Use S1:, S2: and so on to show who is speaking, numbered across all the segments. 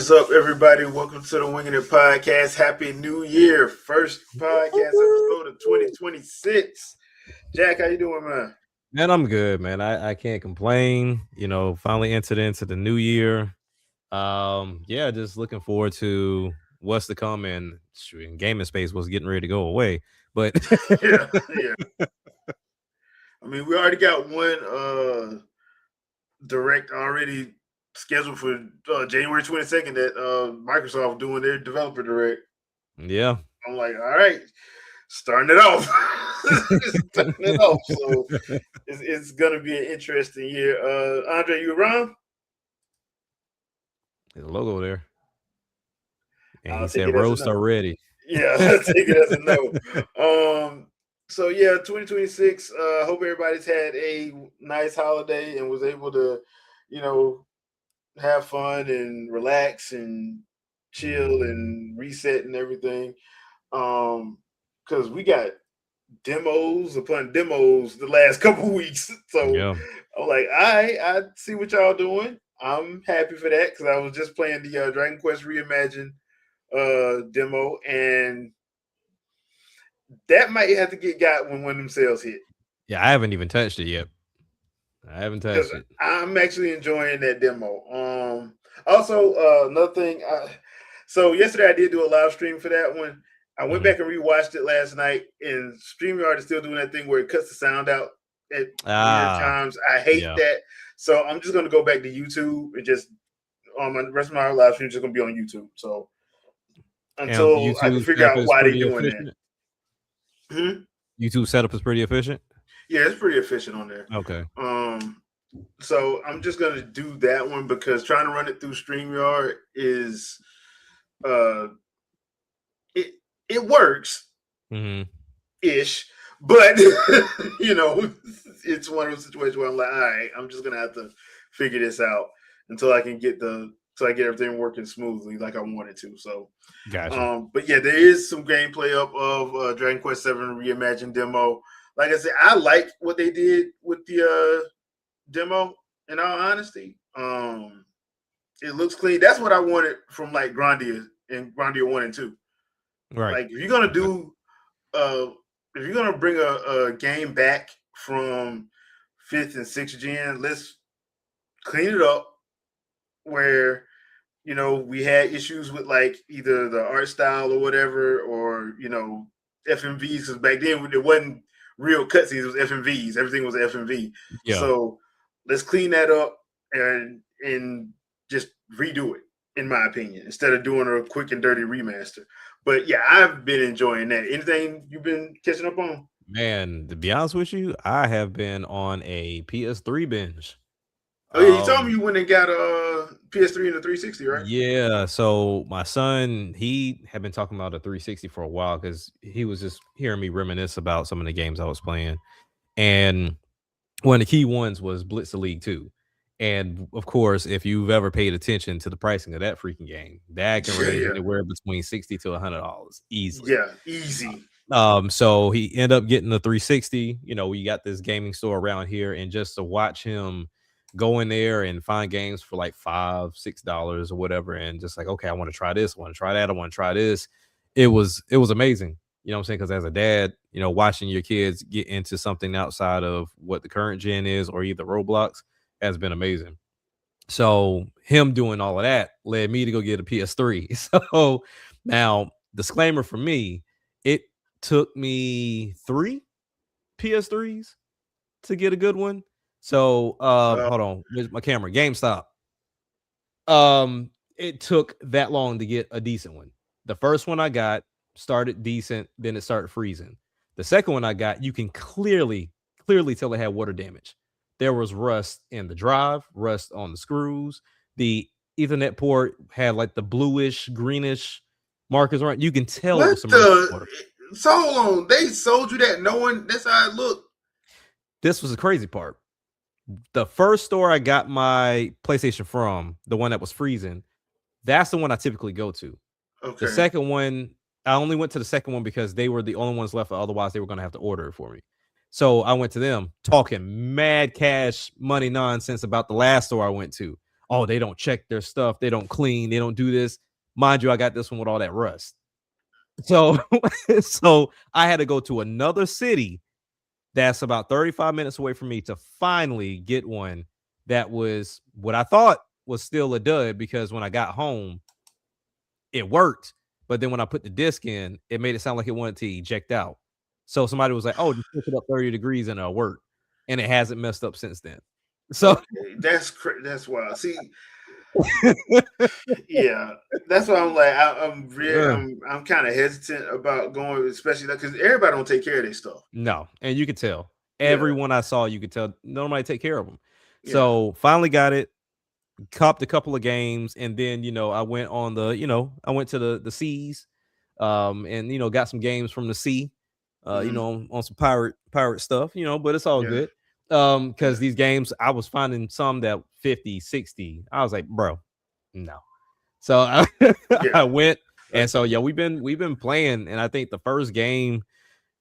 S1: is up, everybody? Welcome to the Wingin podcast. Happy New Year. First podcast episode of 2026. Jack, how you doing, man?
S2: Man, I'm good, man. I can't complain. Finally entered into the new year. Yeah, just looking forward to what's to come, and gaming space was getting ready to go away. But
S1: Yeah. I mean, we already got one direct already scheduled for January 22nd that Microsoft doing their developer direct.
S2: Yeah.
S1: I'm like, all right, starting it off. So it's gonna be an interesting year. Andre, you around?
S2: There's a logo there. And
S1: I'll
S2: he
S1: take
S2: said
S1: it as a
S2: roast
S1: no.
S2: already.
S1: Yeah, I'll take it as a no. So yeah, 2026. Hope everybody's had a nice holiday and was able to, have fun and relax and chill and reset and everything. Because we got demos upon demos the last couple weeks. So
S2: Yeah.
S1: I'm like, I see what y'all doing. I'm happy for that because I was just playing the Dragon Quest Reimagined demo, and that might have to get got when one of them sales hit.
S2: Yeah, I haven't even touched it yet. I haven't touched it.
S1: I'm actually enjoying that demo. Also, another thing. So yesterday I did do a live stream for that one. I went back and rewatched it last night, and StreamYard is still doing that thing where it cuts the sound out at weird times. I hate that. So I'm just going to go back to YouTube and just on my rest of my live stream is just going to be on YouTube. So until I can figure out why they're doing that.
S2: YouTube setup is pretty efficient.
S1: Yeah, it's pretty efficient on there.
S2: Okay.
S1: So I'm just gonna do that one because trying to run it through StreamYard is it works ish, but it's one of those situations where I'm like, all right, I'm just gonna have to figure this out until I can get everything working smoothly like I wanted to. So
S2: gotcha.
S1: But yeah, there is some gameplay up of Dragon Quest 7 Reimagined demo. Like I said, I like what they did with the demo. In all honesty, it looks clean. That's what I wanted from like Grandia and Grandia 1 and 2.
S2: Right.
S1: Like if you're gonna do, if you're gonna bring a game back from 5th and 6th gen, let's clean it up. Where we had issues with like either the art style or whatever, or FMVs, because back then it wasn't real cutscenes, it was FMVs. Everything was FMV.
S2: Yeah.
S1: So let's clean that up and just redo it, in my opinion, instead of doing a quick and dirty remaster. But yeah, I've been enjoying that. Anything you've been catching up on?
S2: Man, to be honest with you, I have been on a PS3 binge.
S1: Oh yeah, you told me you went and got a PS3 and a 360, right?
S2: Yeah, so my son, he had been talking about a 360 for a while because he was just hearing me reminisce about some of the games I was playing. And one of the key ones was Blitz the League 2. And of course, if you've ever paid attention to the pricing of that freaking game, that can range anywhere between $60 to $100 easily.
S1: Yeah, easy.
S2: So he ended up getting the 360. We got this gaming store around here, and just to watch him go in there and find games for like $5, $6 or whatever, and just like, okay, I want to try this, I want to try that, I want to try this. It was amazing. You know what I'm saying? Because as a dad, watching your kids get into something outside of what the current gen is, or either Roblox, has been amazing. So him doing all of that led me to go get a PS3. So now, disclaimer for me, it took me 3 PS3s to get a good one. So hold on, where's my camera? GameStop. It took that long to get a decent one. The first one I got started decent, then it started freezing. The second one I got, you can clearly tell it had water damage. There was rust in the drive, rust on the screws. The Ethernet port had like the bluish, greenish markers around. You can tell it was some water.
S1: So hold on, they sold you that knowing that's how it looked.
S2: This was the crazy part. The first store I got my PlayStation from, the one that was freezing, that's the one I typically go to. Okay. The second one, I only went to the second one because they were the only ones left. Otherwise, they were going to have to order it for me. So I went to them talking mad cash money nonsense about the last store I went to. oh, they don't check their stuff, they don't clean, they don't do this. Mind you, I got this one with all that rust. So so I had to go to another city that's about 35 minutes away from me to finally get one that was what I thought was still a dud, because when I got home, it worked. But then when I put the disc in, it made it sound like it wanted to eject out. So somebody was like, "Oh, just pick it up 30 degrees and it'll work." And it hasn't messed up since then. So
S1: Okay, that's wild. See, yeah, that's why I'm like
S2: uh,
S1: I'm kind of hesitant about going, especially because everybody don't take care of their stuff.
S2: no, and you could tell.
S1: Yeah,
S2: Everyone I saw, you could tell nobody take care of them.
S1: yeah,
S2: So finally got it, copped a couple of games, and then I went on I went to the seas, and got some games from the sea,
S1: hmm,
S2: on some pirate stuff, but it's all
S1: yeah,
S2: good.
S1: yeah,
S2: Because these games, I was finding some that 50, 60. I was like, bro, no. So I
S1: yeah.
S2: went,
S1: Like,
S2: and so yeah, we've been playing, and I think the first game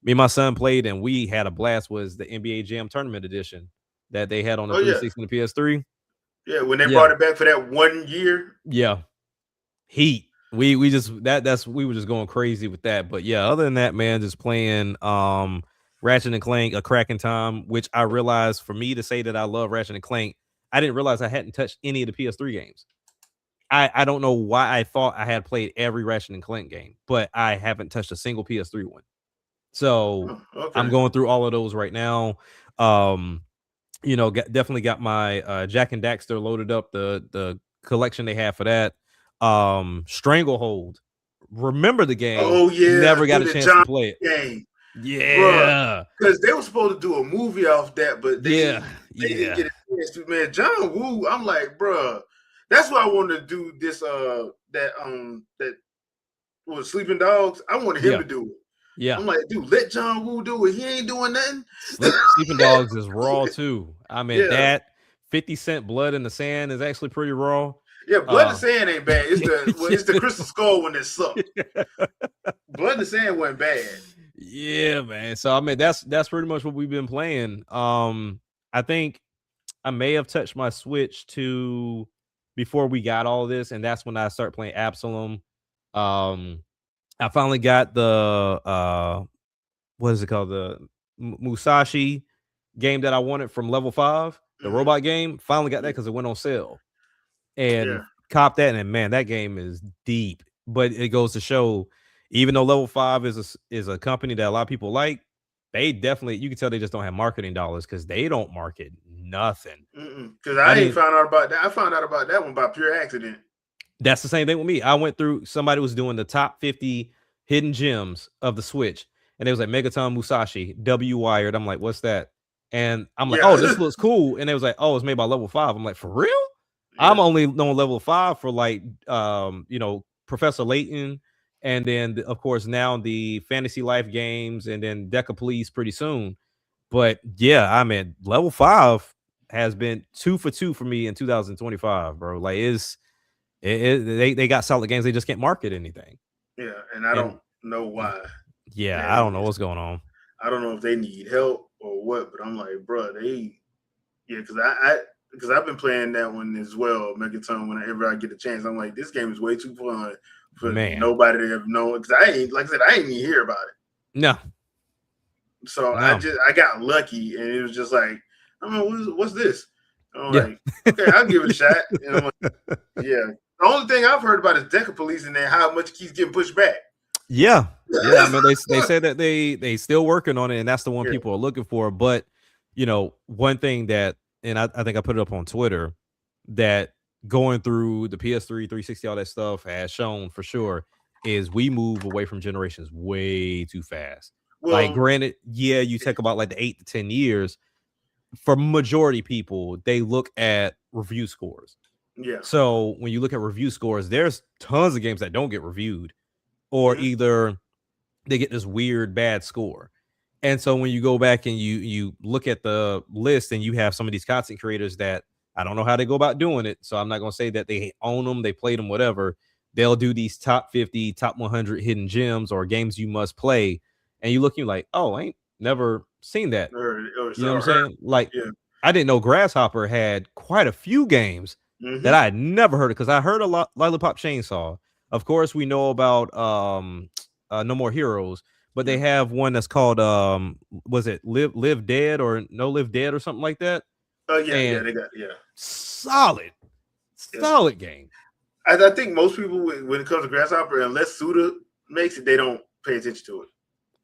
S2: me and my son played and we had a blast was the NBA Jam Tournament Edition that they had on the
S1: oh yeah,
S2: 360 and the PS3.
S1: yeah. When they
S2: Yeah,
S1: brought it back for that 1 year,
S2: yeah, heat. We just that's we were just going crazy with that. But yeah, other than that, man, just playing Ratchet and Clank, a cracking time, which I realized for me to say that I love Ratchet and Clank, I didn't realize I hadn't touched any of the PS3 games. I don't know why I thought I had played every Ratchet and Clank game, but I haven't touched a single PS3 one. So
S1: oh,
S2: I'm
S1: okay.
S2: going through all of those right now. Um, definitely got my Jack and Daxter loaded up, the collection they have for that. Stranglehold. Remember the game,
S1: Oh yeah,
S2: never got
S1: do
S2: a
S1: the
S2: chance to
S1: John
S2: play it.
S1: game, bro.
S2: Yeah.
S1: Because they were supposed to do a movie off that, but
S2: Yeah.
S1: they didn't
S2: Yeah.
S1: get a chance to. Man, John Woo, I'm like, bro. That's why I wanted to do this. That was Sleeping Dogs. I wanted him
S2: Yeah.
S1: to do it.
S2: Yeah.
S1: I'm like, dude, let John Woo do it. He ain't doing nothing.
S2: Sleeping Dogs is raw too. I mean,
S1: Yeah,
S2: that 50 Cent Blood in the Sand is actually pretty raw.
S1: yeah. Blood and
S2: Uh
S1: Sand ain't bad. It's the Crystal Skull one that sucked. Blood and Sand wasn't bad.
S2: Yeah, man. So I mean, that's pretty much what we've been playing. I think I may have touched my Switch to before we got all this, and that's when I started playing Absalom. Um, I finally got the what is it called, the Musashi game that I wanted from Level 5, the
S1: Hmm.
S2: robot game. Finally got that
S1: Yeah,
S2: because it went on sale, and
S1: yeah.
S2: copped that. And man, that game is deep. But it goes to show, even though Level 5 is a company that a lot of people like, they definitely, you can tell they just don't have marketing dollars because they don't market nothing.
S1: Because
S2: I
S1: I ain't
S2: didn't
S1: found out about that. I found out about that one by pure accident.
S2: That's the same thing with me. I went through, somebody was doing the top 50 hidden gems of the Switch, and it was like Megaton Musashi, W Wired. I'm like, what's that? And I'm like, oh,
S1: Yeah,
S2: this looks cool. And it was like, oh, it's made by Level 5. I'm like, for real? I'm
S1: yeah.
S2: only known Level 5 for like Professor Layton, and then of course now the Fantasy Life games, and then Deca Police pretty soon. But yeah, I mean, Level 5 has been 2 for 2 for me in 2025, bro. Like, they got solid games. They just can't market anything.
S1: Yeah, and I
S2: And
S1: don't know why
S2: yeah,
S1: that
S2: I don't know
S1: is.
S2: what's going on.
S1: I don't know if they need help or what, but I'm like, bro, yeah, because I've been playing that one as well, Megaton. Whenever I get a chance, I'm like, this game is way too fun for
S2: Man.
S1: nobody to have known. Because I ain't, like I said, I ain't even hear about it.
S2: No,
S1: So
S2: no.
S1: I got lucky, and it was just like, I don't know, what's this? I'm
S2: Yeah.
S1: like, okay, I'll give it a shot. And I'm like, yeah. The only thing I've heard about is Deca Police and then how much it keeps getting pushed back.
S2: Yeah. Yeah. I mean, they said that they still working on it, and that's the one
S1: Yeah.
S2: people are looking for. But one thing that, and I think I put it up on Twitter, that going through the PS3, 360, all that stuff has shown for sure is we move away from generations way too fast. Like,
S1: Well,
S2: granted, yeah, you talk about like the 8 to 10 years. For majority people, they look at review scores.
S1: yeah.
S2: So when you look at review scores, there's tons of games that don't get reviewed, or
S1: Hmm.
S2: either they get this weird bad score. And so when you go back and you look at the list, and you have some of these content creators that, I don't know how they go about doing it, so I'm not going to say that they own them, they played them, whatever. They'll do these top 50, top 100 hidden gems or games you must play, and you look, you like, oh, I ain't never seen that.
S1: Or
S2: You know what I'm
S1: heard.
S2: saying? Like,
S1: Yeah.
S2: I didn't know Grasshopper had quite a few games that
S1: Mm-hmm.
S2: I had never heard of because I heard a lot Lollipop Chainsaw. Of course, we know about No More Heroes, but they
S1: Yeah.
S2: have one that's called was it Live Dead or No Live Dead or something like that?
S1: Oh yeah, yeah,
S2: And
S1: they got yeah.
S2: solid,
S1: Yeah.
S2: solid game.
S1: I think most people when it comes to Grasshopper, unless Suda makes it, they don't pay attention to it.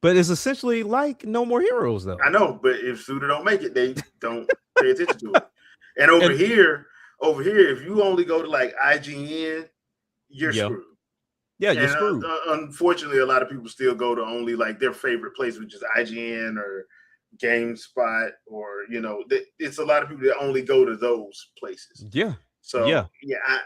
S2: But it's essentially like No More Heroes
S1: I
S2: though.
S1: know, but if Suda don't make it, they don't pay attention to it. And
S2: And
S1: over here, if you only go to like IGN, you're
S2: yeah,
S1: screwed.
S2: yeah, you're
S1: And
S2: screwed.
S1: unfortunately, a lot of people still go to only like their favorite place, which is IGN or GameSpot, or it's a lot of people that only go to those places.
S2: Yeah,
S1: So
S2: yeah.
S1: yeah,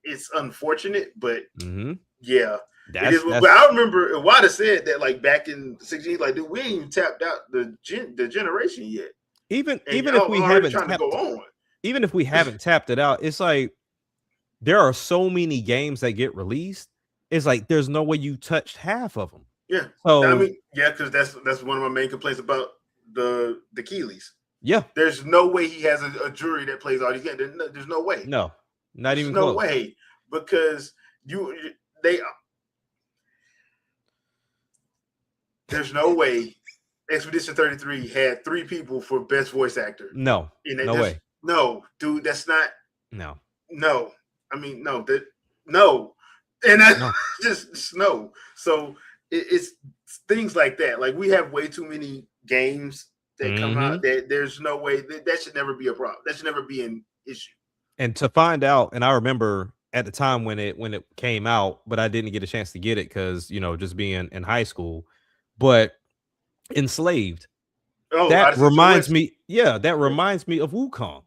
S1: it's unfortunate, but
S2: Mm-hmm.
S1: yeah, it is. But
S2: That's
S1: I remember Wada said that like back in the 16, like, dude, we ain't even tapped out the generation yet, and
S2: even if
S1: y'all
S2: we
S1: already
S2: haven't
S1: trying to go
S2: tapped
S1: on.
S2: even if we haven't tapped it out, it's like there are so many games that get released. It's like there's no way you touched half of them.
S1: Yeah, I
S2: So
S1: mean, yeah, because that's one of my main complaints about the Keeleys.
S2: yeah,
S1: There's no way he has a jury that plays all these games. There's no way.
S2: no, not
S1: There's
S2: even
S1: no
S2: close.
S1: way because they there's no way Expedition 33 had 3 people for best voice actor.
S2: No,
S1: And
S2: no way.
S1: no, dude, that's not
S2: No,
S1: no. I mean, no, and I
S2: no.
S1: just no. So it's things like that. Like we have way too many games that come
S2: Mm-hmm.
S1: out that there's no way that should never be a problem. That should never be an issue.
S2: And to find out, and I remember at the time when it came out, but I didn't get a chance to get it because just being in high school. But Enslaved,
S1: Oh,
S2: that
S1: out of Central
S2: reminds
S1: West.
S2: me, yeah, that
S1: Yeah,
S2: reminds me of Wukong.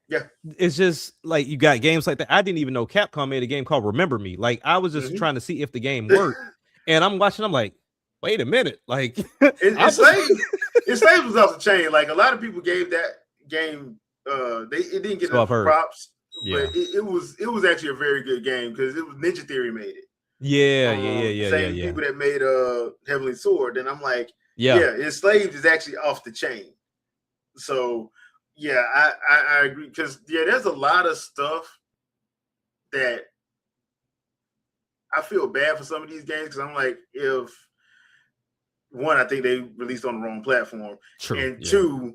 S1: yeah.
S2: It's just like you got games like that. I didn't even know Capcom made a game called Remember Me. Like I was just
S1: Mm-hmm.
S2: trying to see if the game worked, and I'm watching. I'm like, wait a minute, like I was
S1: Enslaved was off the chain. Like a lot of people gave that game it didn't get
S2: so I've
S1: enough
S2: heard.
S1: props, but
S2: Yeah,
S1: it was actually a very good game because it was Ninja Theory made it.
S2: yeah, yeah, yeah, yeah, yeah,
S1: Same
S2: yeah,
S1: people that made Heavenly Sword. And I'm like,
S2: yeah.
S1: yeah, Enslaved is actually off the chain. So yeah, I agree because yeah, there's a lot of stuff that I feel bad for some of these games because I'm like, if one, I think they released on the wrong platform,
S2: True.
S1: and
S2: Yeah.
S1: two,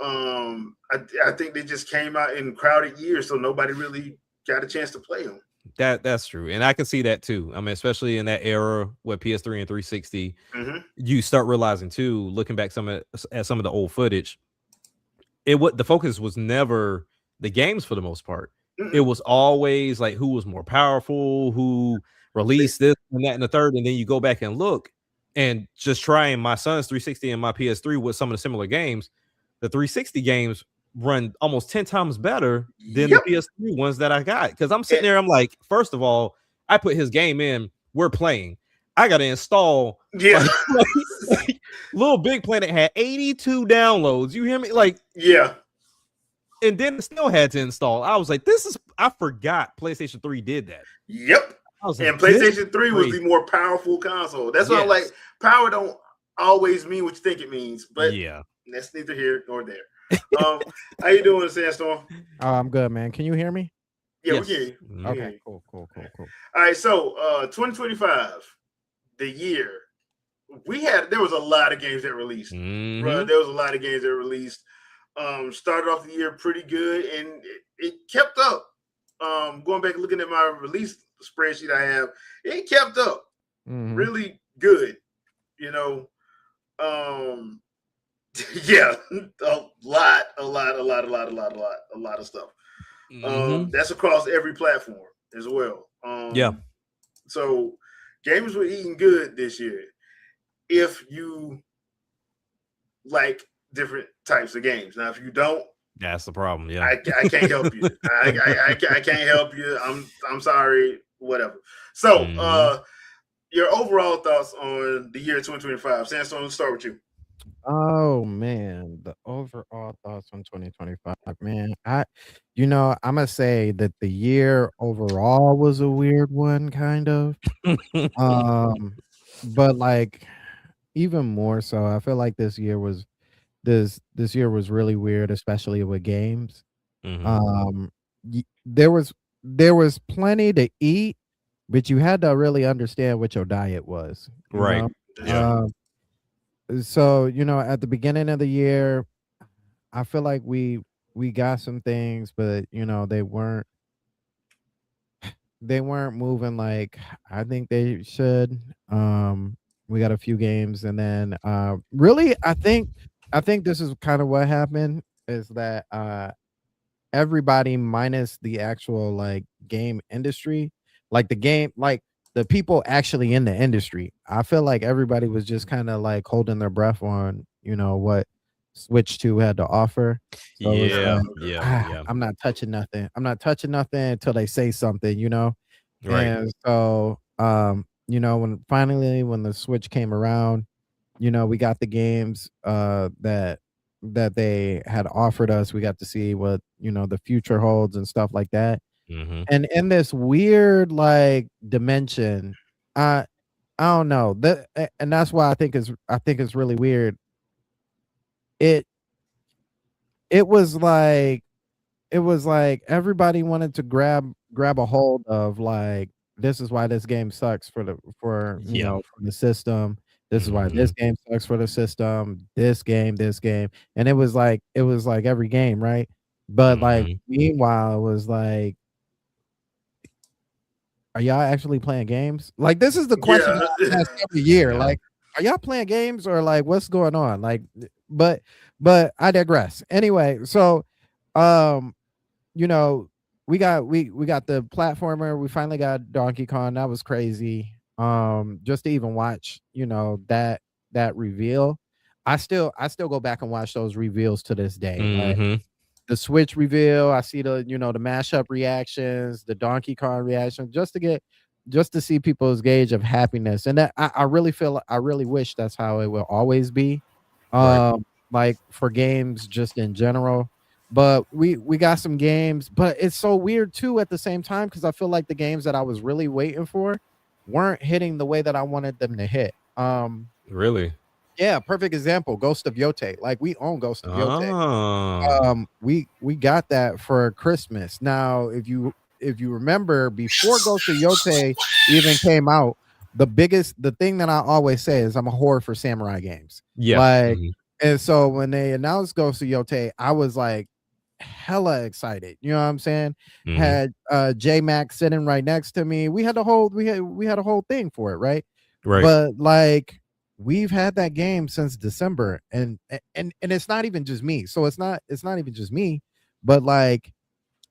S1: I think they just came out in crowded years, so nobody really got a chance to play them.
S2: That's true, and I can see that too. I mean, especially in that era with PS3 and 360,
S1: Mm-hmm.
S2: you start realizing too, looking back at some of the old footage, the focus was never the games for the most part. It
S1: Mm-mm.
S2: was always like who was more powerful, who released this and that and the third, and then you go back and look and just trying my son's 360 and my PS3 with some of the similar games. The 360 games run almost 10 times better than the
S1: Yep.
S2: PS3 ones that I got. Because I'm sitting
S1: And,
S2: there, I'm like, first of all, I put his game in, we're playing. I gotta install
S1: yeah.
S2: like Little Big Planet had 82 downloads. You hear me? Like,
S1: Yeah.
S2: and then it still had to install. I was like, I forgot PlayStation 3 did that.
S1: Yep.
S2: I was like,
S1: And
S2: this
S1: PlayStation 3 was
S2: crazy.
S1: the more powerful console. That's why I'm like,
S2: Yes.
S1: power don't always mean what you think it means, but
S2: Yeah.
S1: that's neither here nor there. How you doing, Sandstorm?
S3: Oh, I'm good, man. Can you hear me?
S1: Yeah,
S2: Yes.
S1: we can.
S2: Mhm.
S3: Okay, cool.
S1: All right, so 2025, the year there was a lot of games that released.
S2: Mhm.
S1: There was a lot of games that released. Started off the year pretty good, and it kept up. Going back and looking at my release spreadsheet I have, it kept up
S3: Mhm.
S1: really good. You know, yeah, a lot of stuff.
S2: Mhm.
S1: That's across every platform as well.
S2: Yeah.
S1: So games were eating good this year. If you like different types of games, now if you don't,
S2: That's the problem. Yeah.
S1: I can't help you. I can't help you. I'm sorry. Whatever. So,
S2: Mhm.
S1: your overall thoughts on the year 2025? Sandstorm, let's start with you.
S3: Oh man, the overall thoughts on 2025, man. I'm gonna say that the year overall was a weird one, kind of. Um, but like even more so, I feel like this year was really weird, especially with games.
S2: Mhm.
S3: Um, there was plenty to eat, but you had to really understand what your diet was, you
S2: Right.
S3: know?
S1: That's
S2: Yeah.
S1: true.
S3: So, at the beginning of the year, I feel like we got some things, but they weren't moving like I think they should. We got a few games, and then really, I think this is kind of what happened is that everybody minus the actual like game industry, like the people actually in the industry. I feel like everybody was just kind of like holding their breath on, what Switch 2 had to offer. So it was
S1: Yeah.
S2: Yeah.
S3: like,
S2: Yeah. Yeah.
S3: I'm not touching nothing. I'm not touching nothing until they say something.
S2: Right.
S3: And so when the Switch came around, we got the games that they had offered us. We got to see what, the future holds and stuff like that.
S2: Mm-hmm.
S3: And in this weird like dimension, I I don't know. And that's why I think it's really weird. It it was like it was like everybody wanted to grab a hold of like this is why this game sucks
S2: Yeah.
S3: for the system. This is why
S2: Mm-hmm.
S3: this game sucks for the system. This game, and it was like every game, right? But like
S2: Mm-hmm.
S3: meanwhile, it was like, are y'all actually playing games? Like this is the question
S1: Yeah.
S3: that I ask every year.
S2: Yeah.
S3: Like, are y'all playing games or like what's going on? Like, but but I digress. Anyway, so um you know, we got the platformer. We finally got Donkey Kong. That was crazy. Just to even watch, that reveal. I still go back and watch those reveals to this day. Like
S2: Mm-hmm.
S3: the Switch reveal, I see the mashup reactions, the Donkey Kong reaction, just to see people's gauge of happiness. And that I really wish that's how it will always be.
S2: Right.
S3: Like for games just in general. But we got some games, but it's so weird too at the same time because I feel like the games that I was really waiting for weren't hitting the way that I wanted them to hit.
S2: Really.
S3: Yeah, perfect example, Ghost of Yote. Like we own Ghost of Yote.
S2: Oh.
S3: We got that for Christmas. Now, if you remember, before Ghost of Yote even came out, the thing that I always say is I'm a whore for samurai games.
S2: Yeah.
S3: Like,
S2: Mm-hmm.
S3: and so when they announced Ghost of Yote, I was like hella excited. You know what I'm saying?
S2: Mm-hmm.
S3: Had J Mac sitting right next to me. We had a whole thing for it, right?
S2: Right.
S3: But like we've had that game since December, and it's not even just me. So it's not even just me, but like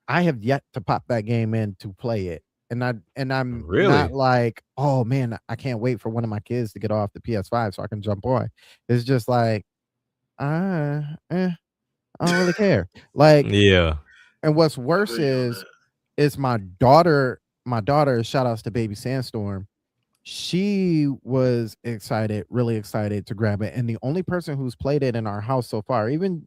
S3: I have yet to pop that game in to play it. And I'm not
S2: Really.
S3: like, oh man, I can't wait for one of my kids to get off the PS5 so I can jump on. It's just like, ah, I don't really care. Like,
S2: Yeah.
S3: and what's
S1: I
S3: worse
S1: feel you on that.
S3: is my daughter, shout outs to baby Sandstorm. She was excited, really excited to grab it. And the only person who's played it in our house so far, even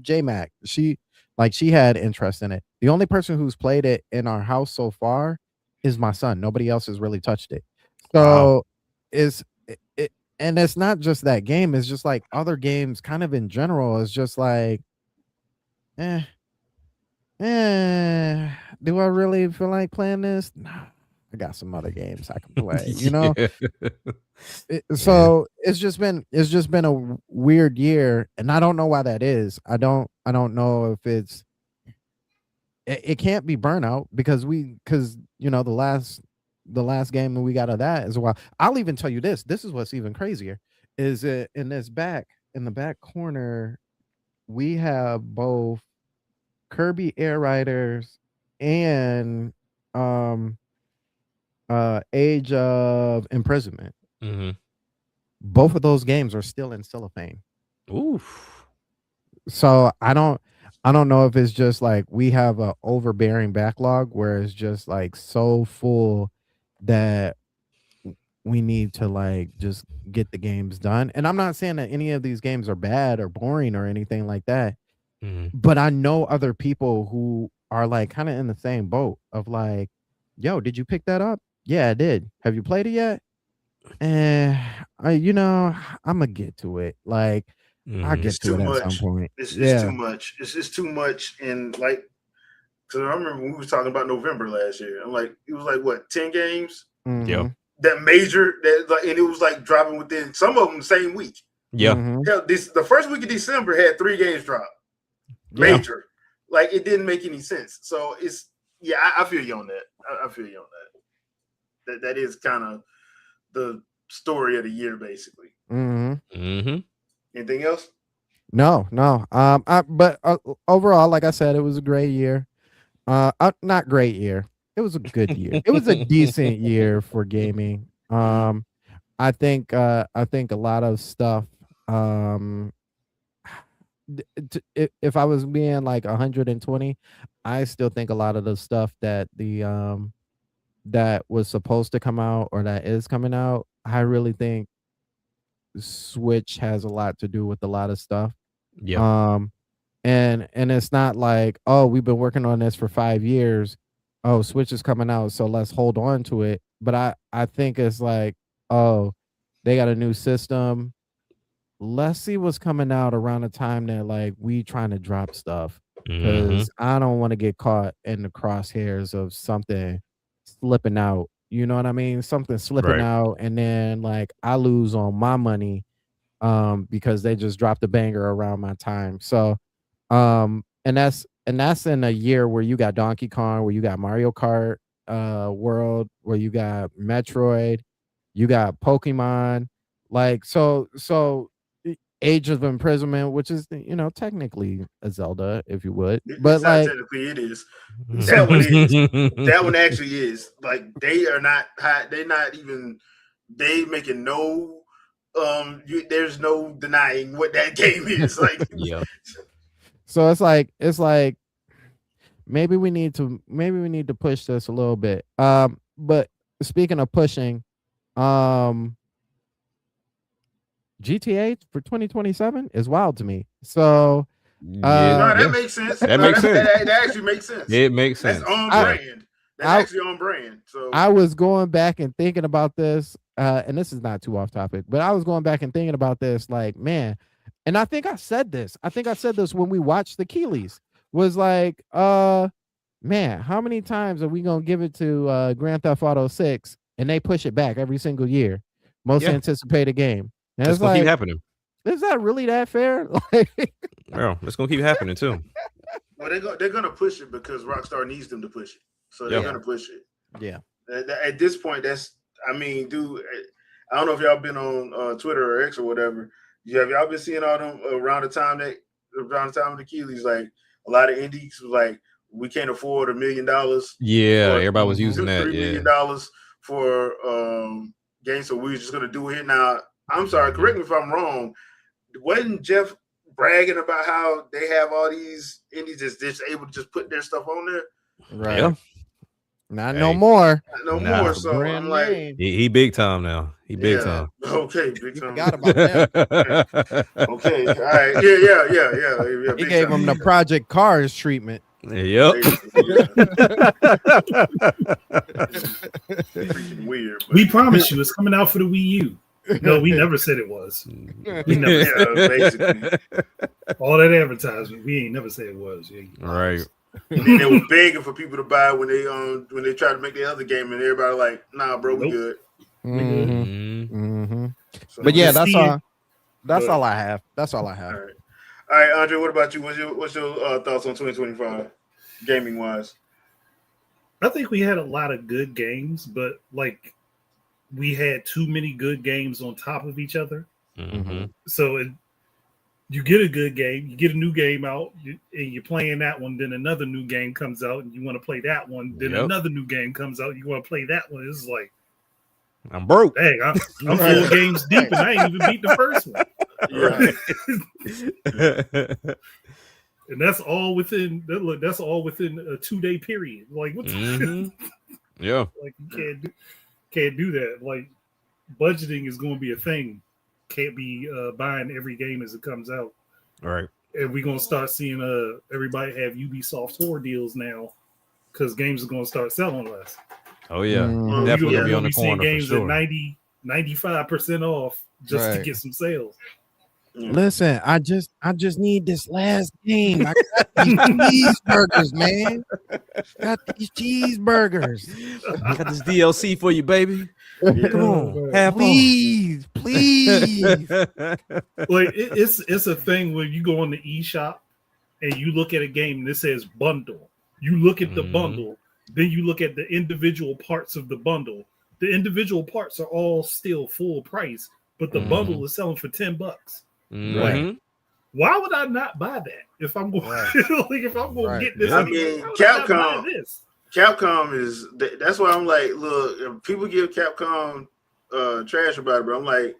S3: J Mac, she had interest in it. The only person who's played it in our house so far is my son. Nobody else has really touched it.
S2: Wow.
S3: So is it, and it's not just that game, it's just like other games kind of in general. It's just like, eh, do I really feel like playing this? Nah, I got some other games I can play.
S2: Yeah. Yeah.
S3: So it's just been a weird year, and I don't know why that is. I don't know if it can't be burnout because the last game that we got of that is a while. I'll even tell you this. This is what's even crazier is it in the back corner we have both Kirby Air Riders and um Age of Imprisonment.
S2: Mm-hmm.
S3: Both of those games are still in cellophane.
S2: Oof.
S3: So I don't know if it's just like we have a overbearing backlog where it's just like so full that we need to like just get the games done. And I'm not saying that any of these games are bad or boring or anything like that,
S2: Mm-hmm.
S3: but I know other people who are like kind of in the same boat of like, yo, did you pick that up? Yeah, I did. Have you played it yet? Eh, I'm gonna get to it. Like, I'll
S2: Mm-hmm.
S1: It's
S3: get to
S1: too
S3: it at some
S1: much.
S3: point.
S1: It's too
S3: Yeah.
S1: much. It's too much. And like Because I remember when we was talking about November last year. I'm like, it was like what 10 games
S2: Yeah.
S1: that major that like, and it was like dropping within some of them the same week.
S2: Yeah.
S1: Hell, the first week of December had 3 games drop. Major, like it didn't make any sense. So it's I feel you on that. I feel you on that. That is kind of the story of the year, basically. Anything else?
S3: No. But overall, like I said, it was a great year. Not great year. It was a good year. It was a decent year for gaming. I think a lot of stuff. If I was being like 120, I still think a lot of the stuff that that was supposed to come out or that is coming out, I really think Switch has a lot to do with a lot of stuff.
S2: Yeah.
S3: And it's not like, oh, we've been working on this for 5 years. Oh, Switch is coming out, so let's hold on to it. But I think it's like, oh, they got a new system. Let's see what's coming out around the time that like we trying to drop stuff. Because I don't want to get caught in the crosshairs of something slipping out. You know what I mean? Something slipping out, and then like I lose on my money because they just dropped a banger around my time. So and that's in a year where you got Donkey Kong, where you got Mario Kart World, where you got Metroid, you got Pokemon, like so Age of Imprisonment, which is technically a Zelda, if you would, but
S1: It's not
S3: like
S1: technically it is. That one is. That one actually is. Like they are not high. They're not even. They making no. There's no denying what that game is. Like
S3: So it's like maybe we need to push this a little bit. But speaking of pushing, GTA for 2027 is wild to me. So
S1: that makes sense.
S2: That makes sense.
S1: That actually makes sense.
S2: It makes sense.
S1: That's on brand. That's actually on brand. So
S3: I was going back and thinking about this, and this is not too off topic, but I was going back and thinking about this, like, man, and I think I said this. When we watched the Keeleys. Was like, man, how many times are we gonna give it to Grand Theft Auto 6 and they push it back every single year? Most anticipated game. And
S2: it's gonna keep happening.
S3: Is that really that fair?
S2: Well, it's gonna keep happening too.
S1: Well, they're gonna push it because Rockstar needs them to push it, so they're gonna push it.
S3: Yeah.
S1: At this point, dude. I don't know if y'all been on Twitter or X or whatever. Have y'all been seeing all them around the time of the Keeleys? Like a lot of indies was like, we can't afford $1 million.
S2: Yeah, everybody was using that.
S1: $3 million for games, so we were just gonna do it. Now, I'm sorry, correct me if I'm wrong. Wasn't Jeff bragging about how they have all these indies just able to just put their stuff on there?
S3: Right. Yeah. No more.
S1: So I'm like,
S2: he big time now. He big time.
S1: Okay, big time.
S3: Forgot about that.
S1: Okay, all right. Yeah.
S3: He gave him the Project Cars treatment.
S2: Yep.
S1: Freaking weird.
S4: We promise you, it's coming out for the Wii U. No, we never said it was. We never.
S1: Basically.
S4: All that advertisement, we ain't never said it was.
S2: Right.
S1: And then they were begging for people to buy when they tried to make the other game, and everybody like, nah, bro, we good.
S3: So, but yeah, that's all. That's all I have. All
S1: right, Andre. What about you? What's your thoughts on 2025, gaming wise?
S4: I think we had a lot of good games, but like we had too many good games on top of each other. So you get a good game, you get a new game out, and you're playing that one. Then another new game comes out, and you want to play that one. Then another new game comes out, you want to play that one. It's like,
S2: I'm broke.
S4: Dang, I'm 4 games deep, and I ain't even beat the first one. And that's all within. That's all within a 2-day period. Like what?
S2: Yeah.
S4: Like you can't do that. Like budgeting is going to be a thing. Can't be buying every game as it comes out.
S2: All right.
S4: And we're gonna start seeing everybody have Ubisoft tour deals now because games are gonna start selling less.
S2: Oh yeah, definitely be on the corner
S4: games
S2: for sure.
S4: At 95% off just to get some sales.
S3: Listen, I just need this last game. I got these cheeseburgers, man. Got these cheeseburgers.
S2: I got this DLC for you, baby.
S1: Yeah.
S2: Come on, have
S3: Please.
S4: Like it's a thing when you go on the eShop and you look at a game and it says bundle. You look at the bundle, then you look at the individual parts of the bundle. The individual parts are all still full price, but the bundle is selling for $10.
S2: Right.
S4: Why would I not buy that if I'm going? Like if I'm going to get this,
S1: I mean, Capcom is. That's why I'm like, look, if people give Capcom trash about it, but I'm like,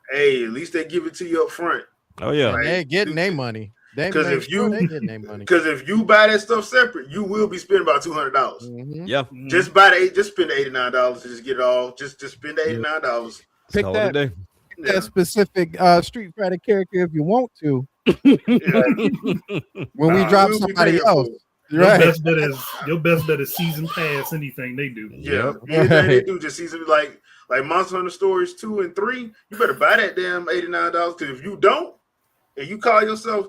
S1: hey, at least they give it to you up front.
S2: Oh yeah,
S3: like, they getting their money.
S1: Because if you buy that stuff separate, you will be spending about $200.
S2: Yeah,
S1: just spend $89 to just get it all. Just spend the $89.
S3: Pick that specific Street Fighter character if you want to. When we drop somebody else.
S4: Your best bet is season pass anything they do.
S1: Yeah, anything they do, just season like Monster Hunter Stories 2 and 3. You better buy that damn $89 because if you don't, and you call yourself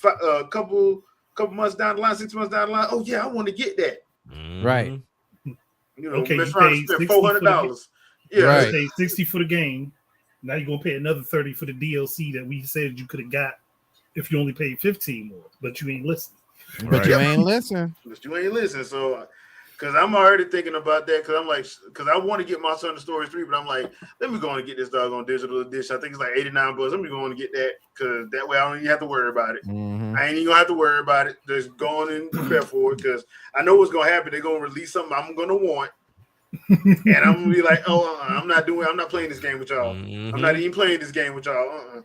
S1: a couple months down the line, 6 months down the line, oh yeah, I want to get that.
S3: Right.
S1: You know,
S4: okay, you
S1: spend $400.
S4: Yeah, right. You paid $60 for the game. Now you're gonna pay another $30 for the DLC that we said you could have got if you only paid $15 more, but you ain't listening.
S3: But you ain't listen.
S1: So, because I'm already thinking about that. Because I want to get Monster Hunter Stories 3, but I'm like, let me go and get this doggone digital edition. I think it's like $89. Let me go and get that because that way I don't even have to worry about it. I ain't even gonna have to worry about it. Just going and prepare for it because I know what's gonna happen. They're gonna release something I'm gonna want. And I'm gonna be like, oh, I'm not playing this game with y'all. I'm not even playing this game with y'all.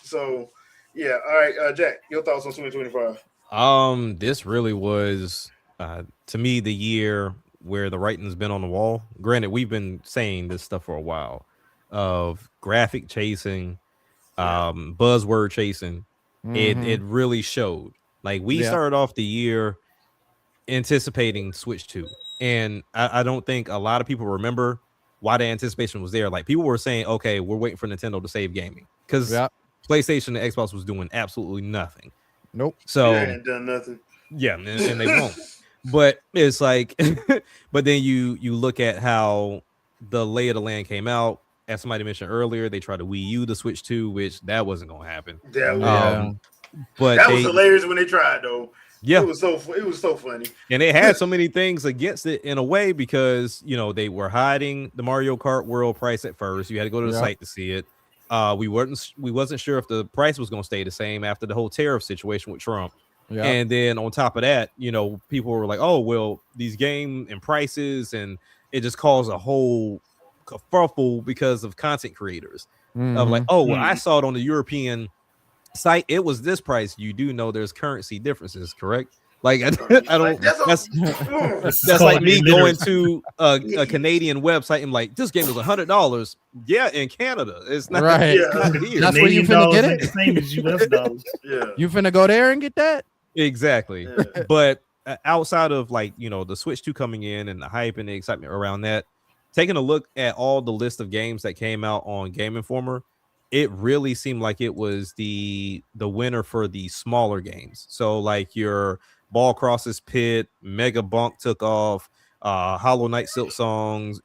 S1: So, yeah. All right, Jack, your thoughts on 2025?
S2: This really was, to me, the year where the writing's been on the wall. Granted, we've been saying this stuff for a while of graphic chasing, buzzword chasing. It really showed. Like we started off the year anticipating Switch 2. And I don't think a lot of people remember why the anticipation was there. Like people were saying, okay, we're waiting for Nintendo to save gaming because PlayStation and Xbox was doing absolutely nothing.
S3: Nope.
S2: So
S1: they ain't done nothing.
S2: Yeah, and they won't. But it's like, but then you look at how the lay of the land came out. As somebody mentioned earlier, they tried to Wii U the Switch 2, which that wasn't gonna happen. But
S1: that was hilarious when they tried though.
S2: Yeah,
S1: it was so funny, and
S2: it had so many things against it in a way because they were hiding the Mario Kart World price at first. You had to go to the site to see it. We wasn't sure if the price was going to stay the same after the whole tariff situation with Trump. Yeah. And then on top of that, people were like, "Oh, well, these game and prices," and it just caused a whole kerfuffle because of content creators of like, "Oh, well, I saw it on the European site, it was this price." You do know there's currency differences, correct? Like I don't. That's like me going to a Canadian website and like, this game is $100. Yeah, in Canada, it's not.
S3: Right.
S2: Not here.
S3: That's where you finna get it.
S4: The same as US dollars.
S1: Yeah.
S3: You finna go there and get that.
S2: Exactly. Yeah. But outside of like the Switch 2 coming in and the hype and the excitement around that, taking a look at all the list of games that came out on Game Informer, it really seemed like it was the winner for the smaller games. So like your Ball Crosses Pit, Mega Bunk took off, Hollow Knight Silk Songs,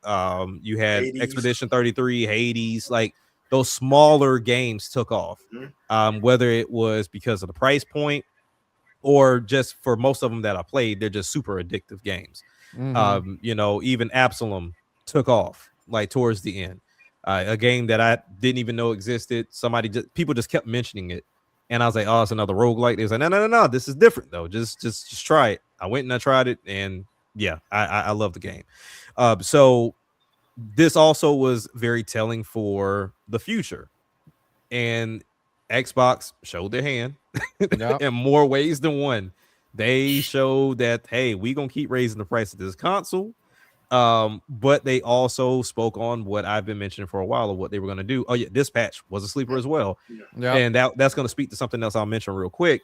S2: you had Hades. Expedition 33, Hades, like those smaller games took off. Whether it was because of the price point or just for most of them that I played, they're just super addictive games. Even Absalom took off like towards the end. A game that I didn't even know existed. People just kept mentioning it. And I was like, oh, it's another roguelike. They was like, no, this is different though. Just try it. I went and I tried it, and yeah, I love the game. So this also was very telling for the future. And Xbox showed their hand in more ways than one. They showed that, hey, we gonna keep raising the price of this console. But they also spoke on what I've been mentioning for a while of what they were going to do. Oh yeah, Dispatch was a sleeper as well. And that's going to speak to something else I'll mention real quick.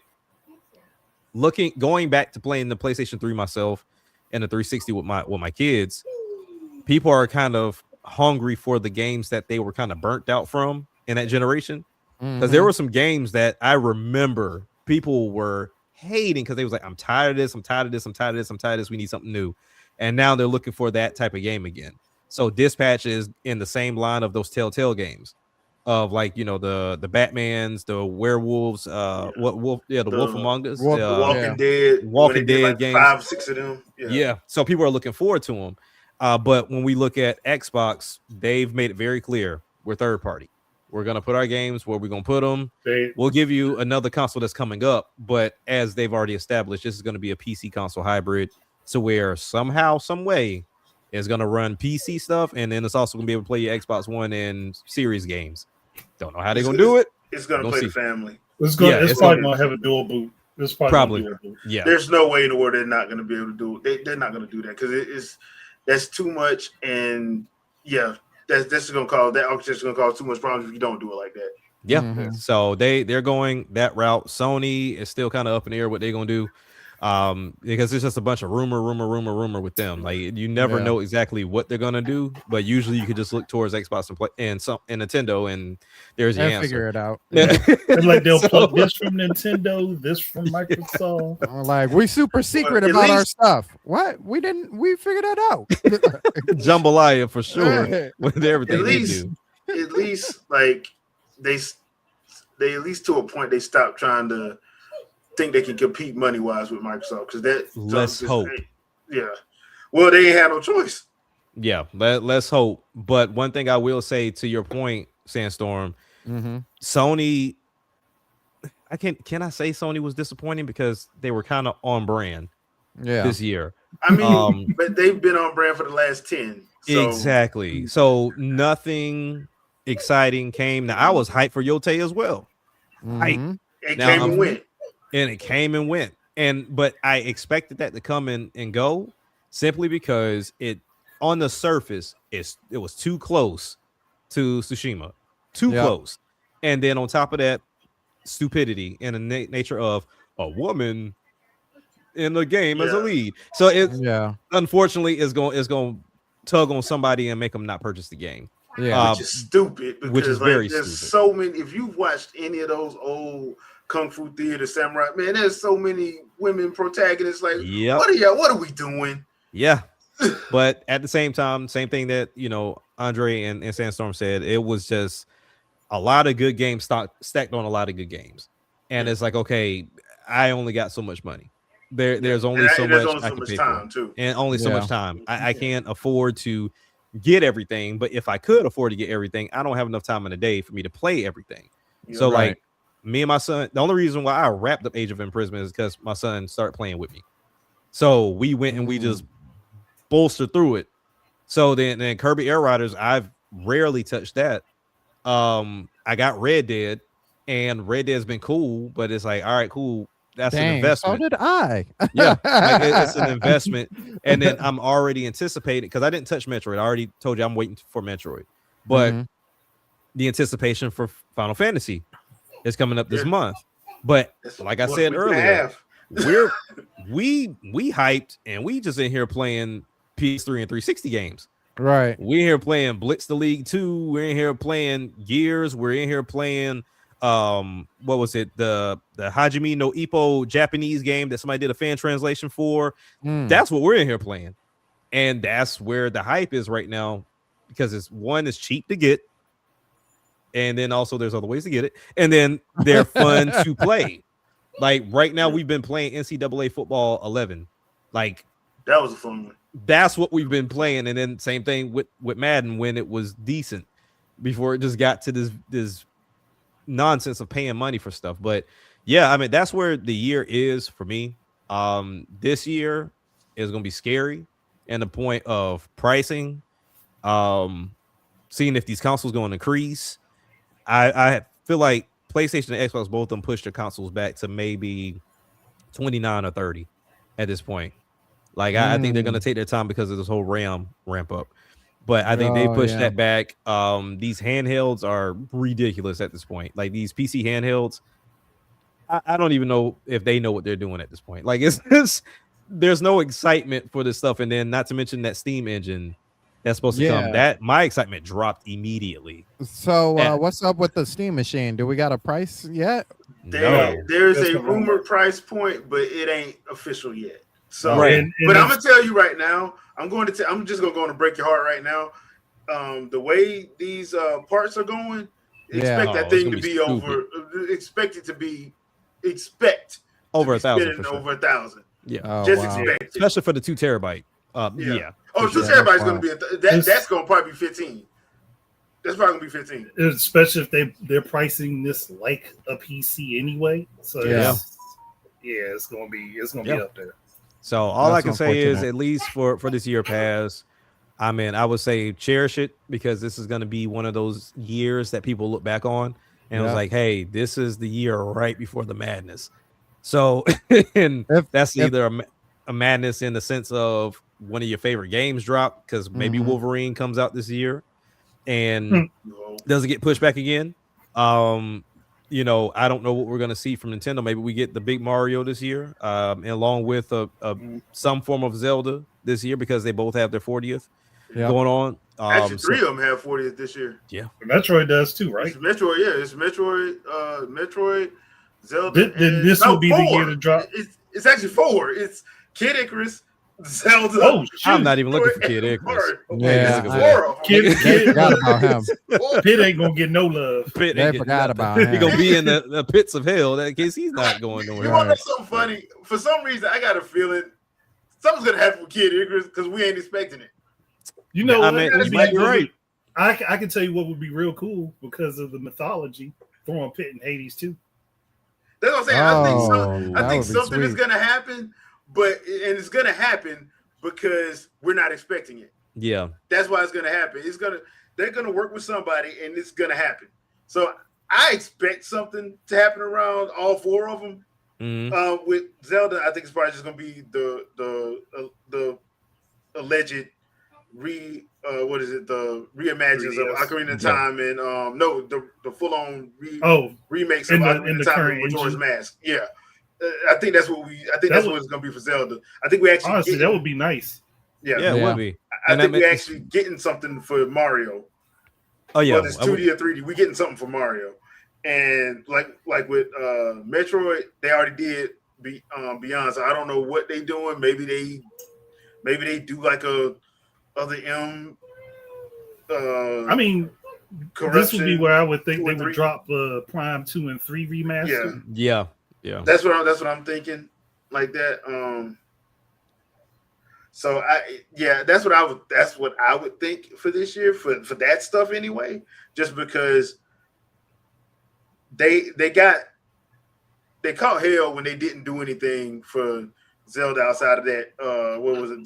S2: Going back to playing the PlayStation 3 myself and the 360 with my kids, people are kind of hungry for the games that they were kind of burnt out from in that generation. because there were some games that I remember people were hating because they was like, I'm tired of this, I'm tired of this, I'm tired of this, I'm tired of this. We need something new. And now they're looking for that type of game again. So Dispatch is in the same line of those Telltale games of like, you know, the Batmans, the werewolves, the Wolf Among Us,
S1: the Walking Dead,
S2: Walking Dead
S1: like
S2: games.
S1: 5, 6 of them.
S2: Yeah. So people are looking forward to them. But when we look at Xbox, they've made it very clear we're third party. We're gonna put our games where we're gonna put them. We'll give you another console that's coming up, but as they've already established, this is going to be a PC console hybrid, to where somehow, some way, it's going to run PC stuff, and then it's also going to be able to play your Xbox One and Series games. Don't know how they're going to do it.
S1: It's going to play the family.
S4: It's probably going to have a dual boot. It's probably dual boot.
S2: Yeah.
S1: There's no way in the world they're not going to be able to do it. They're not going to do that because that's too much, and yeah, that's going to cause that architecture going to cause too much problems if you don't do it like that.
S2: Yeah. So they're going that route. Sony is still kind of up in the air what they're going to do. Because it's just a bunch of rumor with them. Like you never know exactly what they're gonna do, but usually you could just look towards Xbox and play and Nintendo, and there's your answer.
S3: Figure it out.
S4: And like they'll plug this from Nintendo, this from Microsoft.
S3: Like we super secret about our stuff. What? We figured that out.
S2: Jambalaya for sure with everything
S1: at least,
S2: they do.
S1: At least like they at least to a point they stop trying to think they can compete money wise with Microsoft because that
S2: let's hope.
S1: Yeah, well, they ain't had no choice.
S2: Yeah, let's hope. But one thing I will say to your point, Sandstorm, Sony. Can I say Sony was disappointing because they were kind of on brand this year.
S1: I mean, but they've been on brand for the last 10. So.
S2: Exactly. So nothing exciting came. Now I was hyped for Yote as well.
S1: It came and went.
S2: And it came and went. But I expected that to come in and go simply because it on the surface it was too close to Tsushima. Too close. And then on top of that, stupidity in the nature of a woman in the game as a lead. So unfortunately is going to tug on somebody and make them not purchase the game.
S1: Which is stupid because
S2: which is very
S1: there's
S2: stupid.
S1: So many. If you've watched any of those old Kung Fu Theater Samurai, man, there's so many women protagonists. Like, what are we doing?
S2: Yeah. But at the same time, same thing that Andre and Sandstorm said, it was just a lot of good games stacked on a lot of good games. And it's like, okay, I only got so much money. There's only so much I can pay for.
S1: Too.
S2: And only so much time. I can't afford to get everything, but if I could afford to get everything, I don't have enough time in the day for me to play everything. So like me and my son, the only reason why I wrapped up Age of Imprisonment is because my son started playing with me. So we went and we just bolstered through it. So then Kirby Air Riders, I've rarely touched that. I got Red Dead, and Red Dead's been cool, but it's like, all right, cool. That's an investment.
S3: So did I.
S2: Yeah, like it's an investment. And then I'm already anticipating, because I didn't touch Metroid. I already told you I'm waiting for Metroid. But the anticipation for Final Fantasy is coming up this month. But like I said earlier, we hyped, and we just in here playing PS3 and 360 games.
S3: Right.
S2: We're here playing Blitz the League 2. We're in here playing Gears. We're in here playing what was it? The Hajime no Ippo Japanese game that somebody did a fan translation for. That's what we're in here playing. And that's where the hype is right now, because it's cheap to get. And then also there's other ways to get it. And then they're fun to play. Like right now we've been playing NCAA football 11. Like
S1: that was a fun one.
S2: That's what we've been playing. And then same thing with Madden when it was decent before it just got to this nonsense of paying money for stuff. But yeah, I mean, that's where the year is for me. This year is going to be scary, and the point of pricing, seeing if these consoles going to increase. I feel like PlayStation and Xbox, both of them pushed their consoles back to maybe 29 or 30 at this point. Like I think they're going to take their time because of this whole RAM ramp up. But I think they pushed that back. These handhelds are ridiculous at this point. Like these PC handhelds, I don't even know if they know what they're doing at this point. Like there's no excitement for this stuff. And then not to mention that Steam engine that's supposed to come. That my excitement dropped immediately.
S3: So what's up with the Steam machine? Do we got a price yet?
S1: There's a rumored price point, but it ain't official yet. So, but I'm gonna tell you right now, I'm just gonna go on and break your heart right now. The way these parts are going, expect that thing to be over. Expect
S2: over 1,000.
S1: Over 1,000.
S2: Yeah,
S1: expect it.
S2: Especially for the 2 terabyte. Oh, 2
S1: terabytes is gonna be that's gonna probably be 15. That's probably gonna be 15.
S4: Especially if they're pricing this like a PC anyway. So it's gonna be up there.
S2: So all I can say is, at least for this year pass, I mean, I would say cherish it, because this is gonna be one of those years that people look back on and it was like, hey, this is the year right before the madness. So and that's either a madness in the sense of one of your favorite games drop, because maybe Wolverine comes out this year and does it get pushed back again? You know, I don't know what we're going to see from Nintendo. Maybe we get the big Mario this year, and along with some form of Zelda this year, because they both have their 40th going on.
S1: Actually, 3 of them have 40th this year.
S2: Yeah,
S4: Metroid does too, right?
S1: It's Metroid, it's Metroid, Zelda.
S4: Then this will be 4. The year to drop.
S1: It's actually 4. It's Kid Icarus, Zelda.
S2: Oh, I'm not even looking for Kid Icarus.
S4: Kid forgot about him. Pit ain't gonna get no love.
S3: They forgot about him.
S2: He's gonna be in the pits of hell. That case he's not going nowhere.
S1: You want to know something funny? For some reason, I got a feeling something's gonna happen with Kid Icarus because we ain't expecting it.
S4: You know,
S2: I mean, you might be right.
S4: I can tell you what would be real cool because of the mythology. Throwing Pit in Hades too.
S1: That's what I'm saying. I think something is gonna happen, and it's gonna happen because we're not expecting it.
S2: Yeah,
S1: that's why it's gonna happen. They're gonna work with somebody, and it's gonna happen. So I expect something to happen around all 4 of them. With Zelda, I think it's probably just gonna be the alleged the reimaginings of Ocarina of Time and the full on remakes of Ocarina of Time with Majora's Mask. Yeah. I think that's what it's gonna be for Zelda. I think we actually
S4: honestly that would be nice.
S2: Yeah, it would be.
S1: I think we're actually getting something for Mario.
S2: Oh yeah,
S1: whether it's 2D or 3D, we're getting something for Mario. And like with Metroid, they already did Beyond. So I don't know what they're doing. Maybe they do like a other M.
S4: I mean, this would be where I would think they would drop Prime 2 and 3 remaster.
S2: Yeah.
S1: That's what I'm thinking, like that. So that's what I would think for this year for that stuff anyway. Just because they caught hell when they didn't do anything for Zelda outside of that. What was it?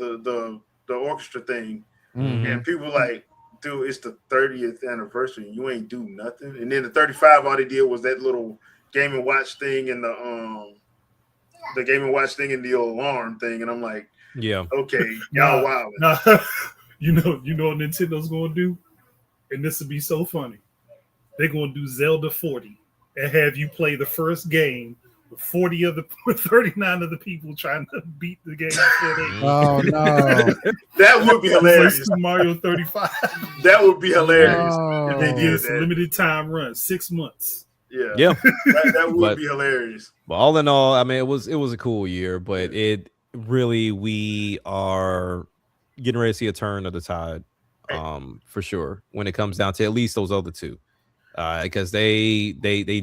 S1: The orchestra thing, and people like, dude, it's the 30th anniversary. You ain't do nothing. And then the 35, all they did was that little Game and Watch thing and the Game and Watch thing and the alarm thing. And I'm like, okay, y'all wild.
S4: Nah, you know what Nintendo's gonna do, and this would be so funny. They're gonna do Zelda 40 and have you play the first game. 39 of the people trying to beat the game.
S3: Oh no,
S1: that would be hilarious.
S4: Mario 35.
S1: That would be hilarious
S4: if they did a limited time run, 6 months.
S1: Yeah. That would be hilarious.
S2: But all in all, I mean, it was a cool year, but it really, we are getting ready to see a turn of the tide, for sure, when it comes down to at least those other 2, because they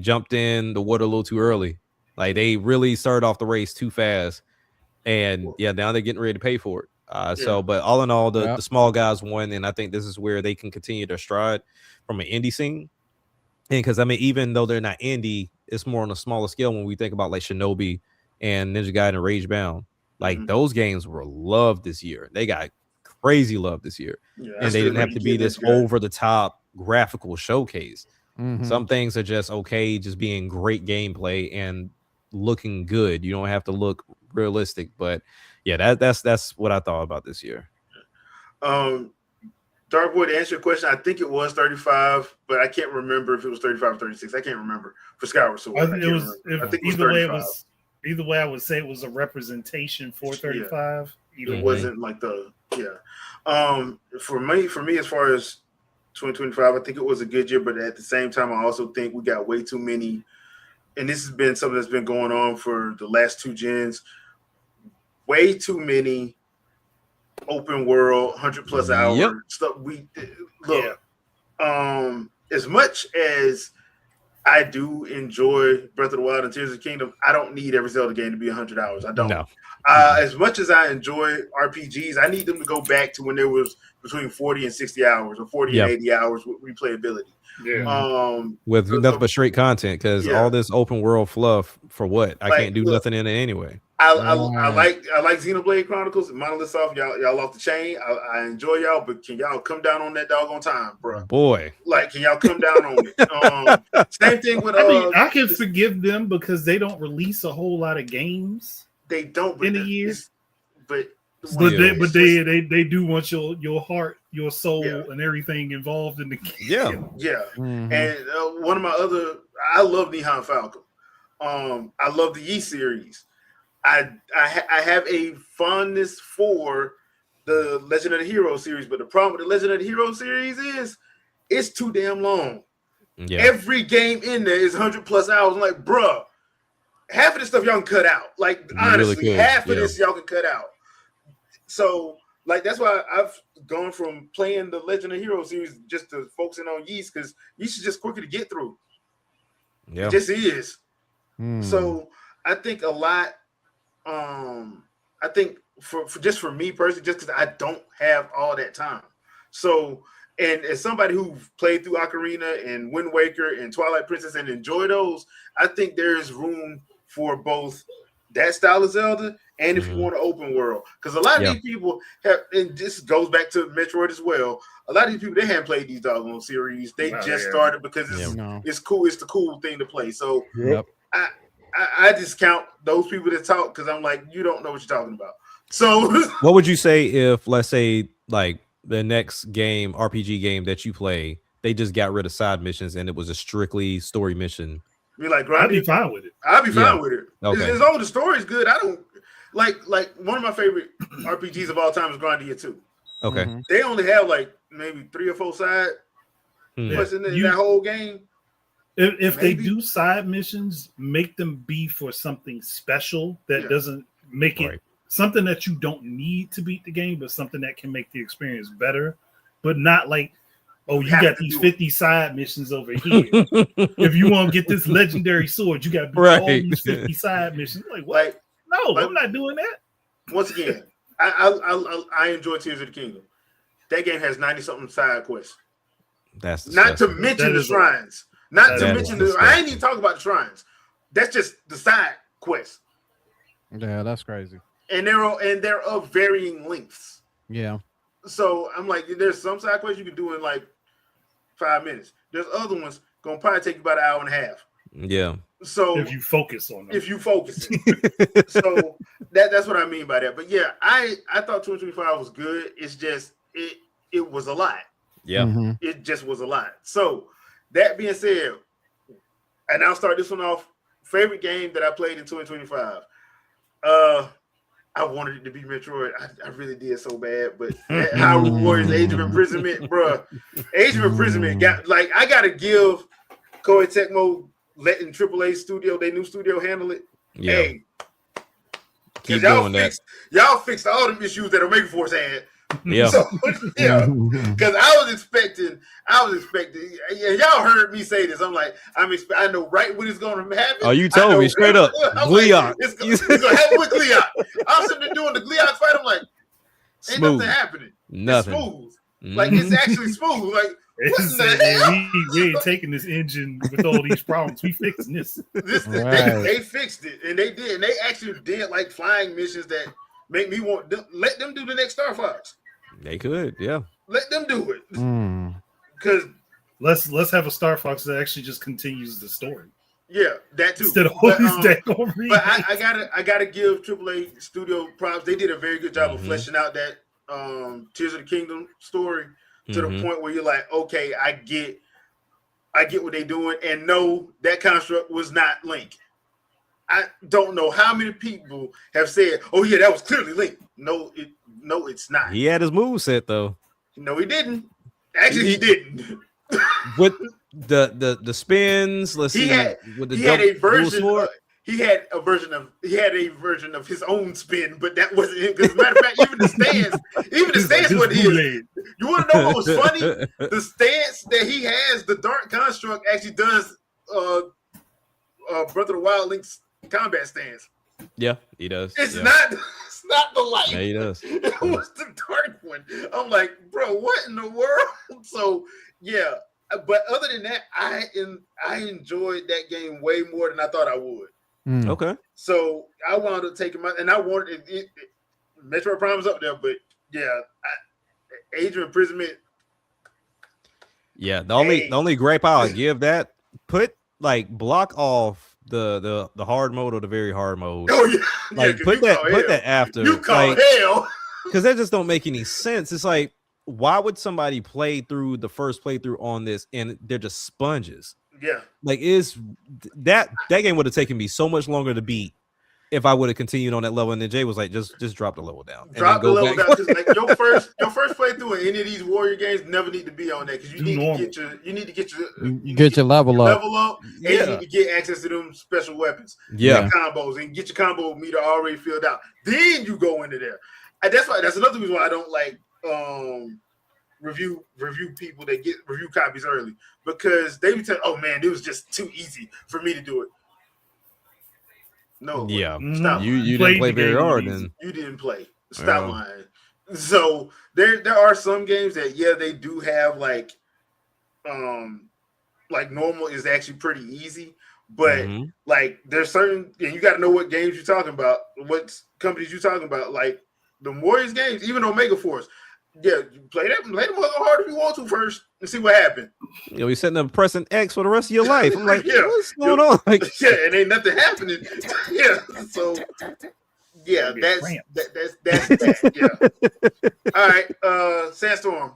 S2: jumped in the water a little too early. Like they really started off the race too fast, and now they're getting ready to pay for it. So, but all in all, the small guys won, and I think this is where they can continue their stride from an indie scene. And because I mean, even though they're not indie, it's more on a smaller scale when we think about like Shinobi and Ninja Gaiden and Rage Bound. Like those games were loved this year. They got crazy love this year, and they didn't have to be this over the top graphical showcase. Some things are just okay, just being great gameplay and looking good. You don't have to look realistic, but that's what I thought about this year.
S1: Darkwood, to answer your question, I think it was 35, but I can't remember if it was 35 or 36. I can't remember for Skyward Sword.
S4: I think it was 35. Either way, I would say it was a representation for 35.
S1: It wasn't like the For me, as far as 2025, I think it was a good year, but at the same time, I also think we got way too many. And this has been something that's been going on for the last 2 gens. Way too many open world 100+ hour stuff. We look. As much as I do enjoy Breath of the Wild and Tears of the Kingdom, I don't need every Zelda game to be 100 hours. I don't.
S2: No.
S1: As much as I enjoy RPGs, I need them to go back to when there was between 40 and 60 hours or 40 and 80 hours with replayability.
S2: With nothing but straight content, because all this open world fluff for what? I can't do nothing in it anyway.
S1: I like Xenoblade Chronicles and Monolith Soft. Y'all off the chain. I enjoy y'all, but can y'all come down on that doggone time, bro?
S2: Boy,
S1: like, can y'all come down on it? Same thing with.
S4: I can forgive them because they don't release a whole lot of games.
S1: They don't
S4: in a year,
S1: but
S4: they do want your heart, your soul, and everything involved in the game.
S1: And one of my I love Nihon Falcon. I love the Yi series. I have a fondness for the Legend of the Hero series, but the problem with the Legend of the Hero series is it's too damn long. Every game in there is 100+ hours. I'm like, bruh, half of this stuff y'all can cut out. Like, honestly, really half of this y'all can cut out. So, like, that's why I've gone from playing the Legend of Hero series just to focusing on Yeast, because Yeast is just quicker to get through. It just is. So I think a lot. I think for me personally, just because I don't have all that time. So, and as somebody who played through Ocarina and Wind Waker and Twilight Princess and enjoy those, I think there is room for both that style of Zelda and if you want an open world. Because a lot of these people have, and this goes back to Metroid as well, a lot of these people, they haven't played these doggone series. They just started because it's cool. It's the cool thing to play. So I discount those people that talk because I'm like, you don't know what you're talking about. So
S2: what would you say if, let's say, like the next game, RPG game that you play, they just got rid of side missions and it was a strictly story mission?
S4: I'd be fine with it.
S1: I'd be fine with it. Okay. As long as the story's good, I don't like one of my favorite RPGs of all time is Grandia 2.
S2: Okay.
S1: They only have like maybe 3 or 4 side quests in that whole game.
S4: If they do side missions, make them be for something special that doesn't make it something that you don't need to beat the game, but something that can make the experience better, but not like, oh, you got these 50 side missions over here. If you want to get this legendary sword, you got to do all these 50 side missions. Like, what? No, I'm not doing that.
S1: Once again, I enjoy Tears of the Kingdom. That game has 90-something side quests.
S2: That's
S1: not to mention the shrines. Not to mention I ain't even talking about the shrines. That's just the side quests.
S3: Yeah, that's crazy.
S1: And they're of varying lengths.
S3: Yeah.
S1: So I'm like, there's some side quests you can do in like 5 minutes. There's other ones gonna probably take you about an hour and a half.
S2: Yeah.
S1: So
S4: if you focus on them.
S1: So that's what I mean by that. But yeah, I thought 2025 was good. It's just it was a lot.
S2: Yeah.
S1: It just was a lot. So that being said, and I'll start this one off. Favorite game that I played in 2025. I wanted it to be Metroid. I really did so bad, but Hyrule Warriors Age of Imprisonment, bro. Age of Imprisonment got like I gotta give Koei Tecmo letting AAA studio, their new studio, handle it.
S2: Yeah.
S1: Hey,
S2: keep doing that.
S1: Y'all fixed all the issues that Omega Force had.
S2: Yeah.
S1: So, because I was expecting, and y'all heard me say this. I'm like, I know right when it's going to happen.
S2: Oh, you told me straight up. Gleeok.
S1: Like, it's going to happen with Gleeok. I'm sitting there doing the Gleeok fight. I'm like, ain't nothing happening.
S2: Nothing.
S1: It's smooth. Like, it's actually smooth. Like, what the hell?
S4: We ain't taking this engine with all these problems. We fixing this.
S1: They fixed it, and they did. And they actually did like flying missions that make me want let them do the next Star Fox.
S2: They could, yeah.
S1: Let them do it. Because
S4: let's have a Star Fox that actually just continues the story.
S1: Yeah, that too.
S4: Instead of all these
S1: but I gotta give AAA Studio props. They did a very good job of fleshing out that Tears of the Kingdom story to the point where you're like, okay, I get what they're doing, and no, that construct was not Link. I don't know how many people have said, "Oh yeah, that was clearly Link." No, it's not.
S2: He had his moveset though.
S1: No, he didn't. Actually, he didn't.
S2: With the spins, let's
S1: He
S2: see.
S1: had
S2: With the
S1: he had a version.
S2: sword.
S1: He had a version of his own spin, but that wasn't him. Because matter of fact, even the stance wasn't his. You want to know what was funny? The stance that he has, the Dark Construct actually does Breath of the Wild Link's combat stance.
S2: Yeah, he does.
S1: It's not the light.
S2: Yeah, he does.
S1: It was the dark one. I'm like, bro, what in the world? So yeah, but other than that, I enjoyed that game way more than I thought I would.
S2: Okay.
S1: So I wound up taking and I wanted it. Metro Prime's up there, but yeah, Age of Imprisonment.
S2: Yeah, the only gripe I'll give that, block off the hard mode or the very hard mode.
S1: Oh yeah,
S2: like put that after.
S1: You call hell
S2: because that just don't make any sense. It's like, why would somebody play through the first playthrough on this and they're just sponges?
S1: Yeah,
S2: like is that game would have taken me so much longer to beat if I would have continued on that level. And then Jay was like, just drop the level down.
S1: Drop the level down. Like your first playthrough in any of these warrior games never need to be on that because you need to get your
S3: level up.
S1: And you need to get access to them special weapons. Combos and get your combo meter already filled out. Then you go into there. And that's another reason why I don't like review people that get review copies early, because they would tell, oh man, it was just too easy for me to do it. No, stop.
S2: You didn't play very hard, and
S1: you didn't play. Stop lying. So there are some games that they do have like normal is actually pretty easy, but like there's certain, and you got to know what games you're talking about, what companies you're talking about, like the Warriors games, even Omega Force. Yeah, play them a little hard if you want to first and see what happened.
S2: You'll be sitting there pressing X for the rest of your life. I'm like, what's going on? Like,
S1: and ain't nothing happening. So that's that. Yeah. All right, Sandstorm.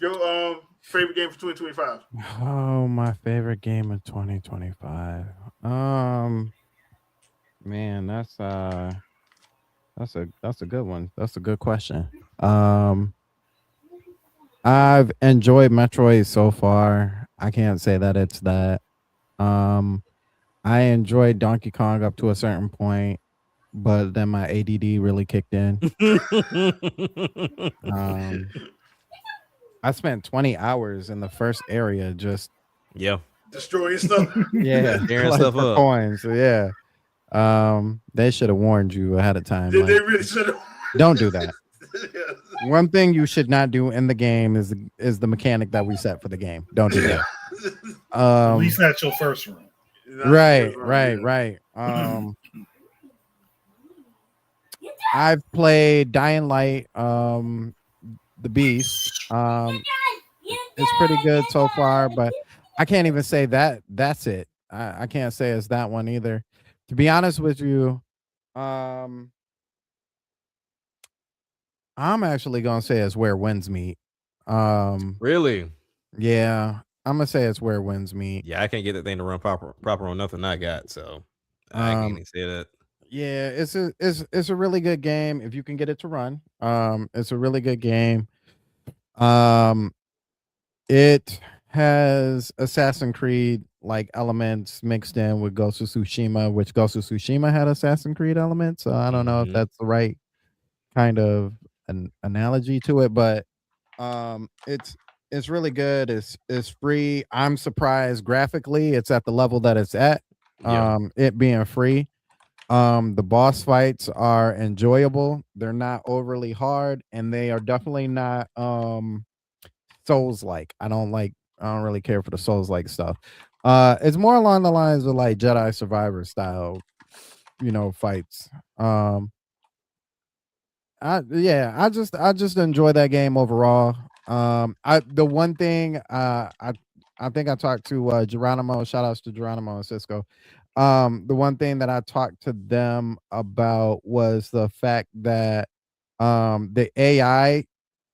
S1: Your favorite game for 2025?
S3: Oh, my favorite game of 2025. Man, that's a good one. That's a good question. I've enjoyed Metroid so far. I can't say that it's that. I enjoyed Donkey Kong up to a certain point, but then my ADD really kicked in. I spent 20 hours in the first area just
S1: destroying stuff.
S2: tearing stuff up.
S3: Coins. So they should have warned you ahead of time.
S1: They really should have.
S3: Don't do that. One thing you should not do in the game is the mechanic that we set for the game. Don't do that.
S4: At least not your first run.
S3: Right. I've played Dying Light, The Beast. It's pretty good so far, but I can't even say that's it. I can't say it's that one either. To be honest with you, I'm actually gonna say it's Where Winds Meet.
S2: Really?
S3: Yeah, I'm gonna say it's Where Winds Meet.
S2: Yeah, I can't get that thing to run proper on nothing I got, so I can't even say that.
S3: Yeah, it's a really good game if you can get it to run. It's a really good game. It has Assassin's Creed like elements mixed in with Ghost of Tsushima, which Ghost of Tsushima had Assassin's Creed elements. So I don't know if that's the right kind of an analogy to it, but it's really good. It's free. I'm surprised graphically it's at the level that it's at. It being free. The boss fights are enjoyable. They're not overly hard, and they are definitely not Souls like. I don't really care for the Souls like stuff. It's more along the lines of like Jedi Survivor style, fights. I just enjoy that game overall. The one thing I think I talked to Geronimo, shout outs to Geronimo and Cisco. The one thing that I talked to them about was the fact that the AI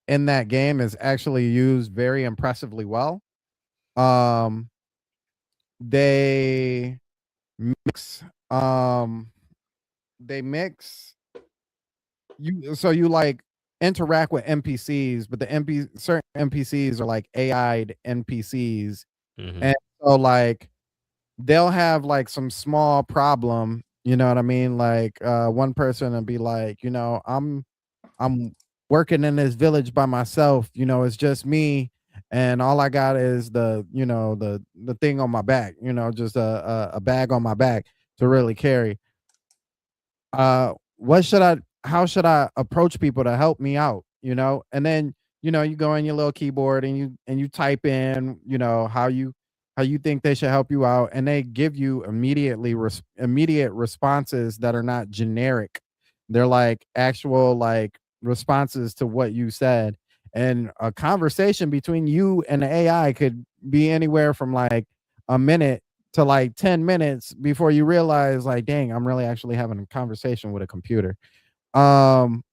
S3: in that game is actually used very impressively well. They mix they mix so you like interact with NPCs, but certain NPCs are like AI'd NPCs.
S2: Mhm.
S3: And so like they'll have like some small problem, you know what I mean? Like one person will be like, I'm working in this village by myself, it's just me and all I got is the thing on my back, just a bag on my back to really carry. What should I how should I approach people to help me out, and then you go on your little keyboard and you type in how you think they should help you out, and they give you immediate responses that are not generic. They're like actual like responses to what you said, and a conversation between you and the AI could be anywhere from like a minute to like 10 minutes before you realize like, dang, I'm really actually having a conversation with a computer. Um,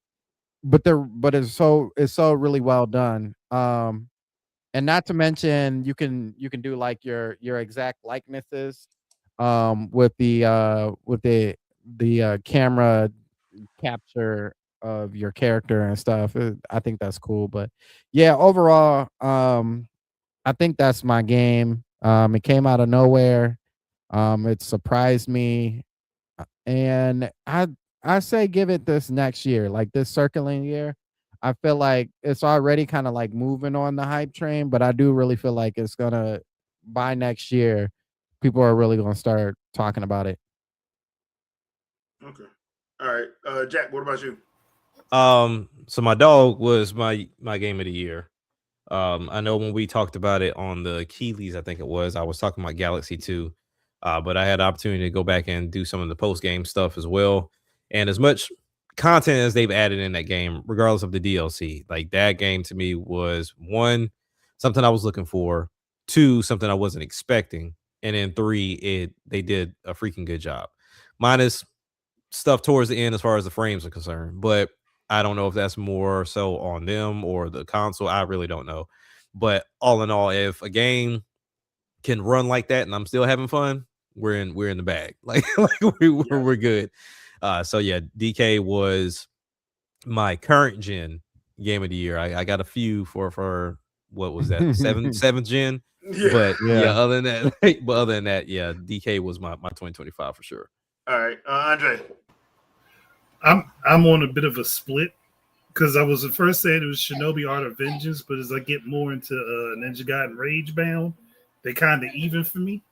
S3: but it's so really well done. And not to mention you can do like your exact likenesses with the camera capture of your character and stuff. I think that's cool. But yeah, overall, I think that's my game. It came out of nowhere. It surprised me, and I say give it this next year, like this circling year. I feel like it's already kind of like moving on the hype train, but I do really feel like it's gonna by next year, people are really gonna start talking about it.
S1: Okay. All right. Jack, what about you?
S2: So my dog was my game of the year. I know when we talked about it on the Keeleys, I think it was, I was talking about Galaxy 2. But I had the opportunity to go back and do some of the post game stuff as well. And as much content as they've added in that game, regardless of the DLC, like that game to me was one, something I was looking for, two, something I wasn't expecting, and then three, they did a freaking good job. Minus stuff towards the end as far as the frames are concerned, but I don't know if that's more so on them or the console. I really don't know. But all in all, if a game can run like that and I'm still having fun, we're in the bag. Like we're good. So yeah, DK was my current gen game of the year. I got a few for what was that, seventh gen.
S1: Yeah.
S2: But
S3: Yeah.
S2: other than that, yeah, DK was my 2025 for sure.
S1: All right. Andre.
S4: I'm on a bit of a split because I was at first saying it was Shinobi Art of Vengeance, but as I get more into Ninja Gaiden Rage Bound, they kind of even for me.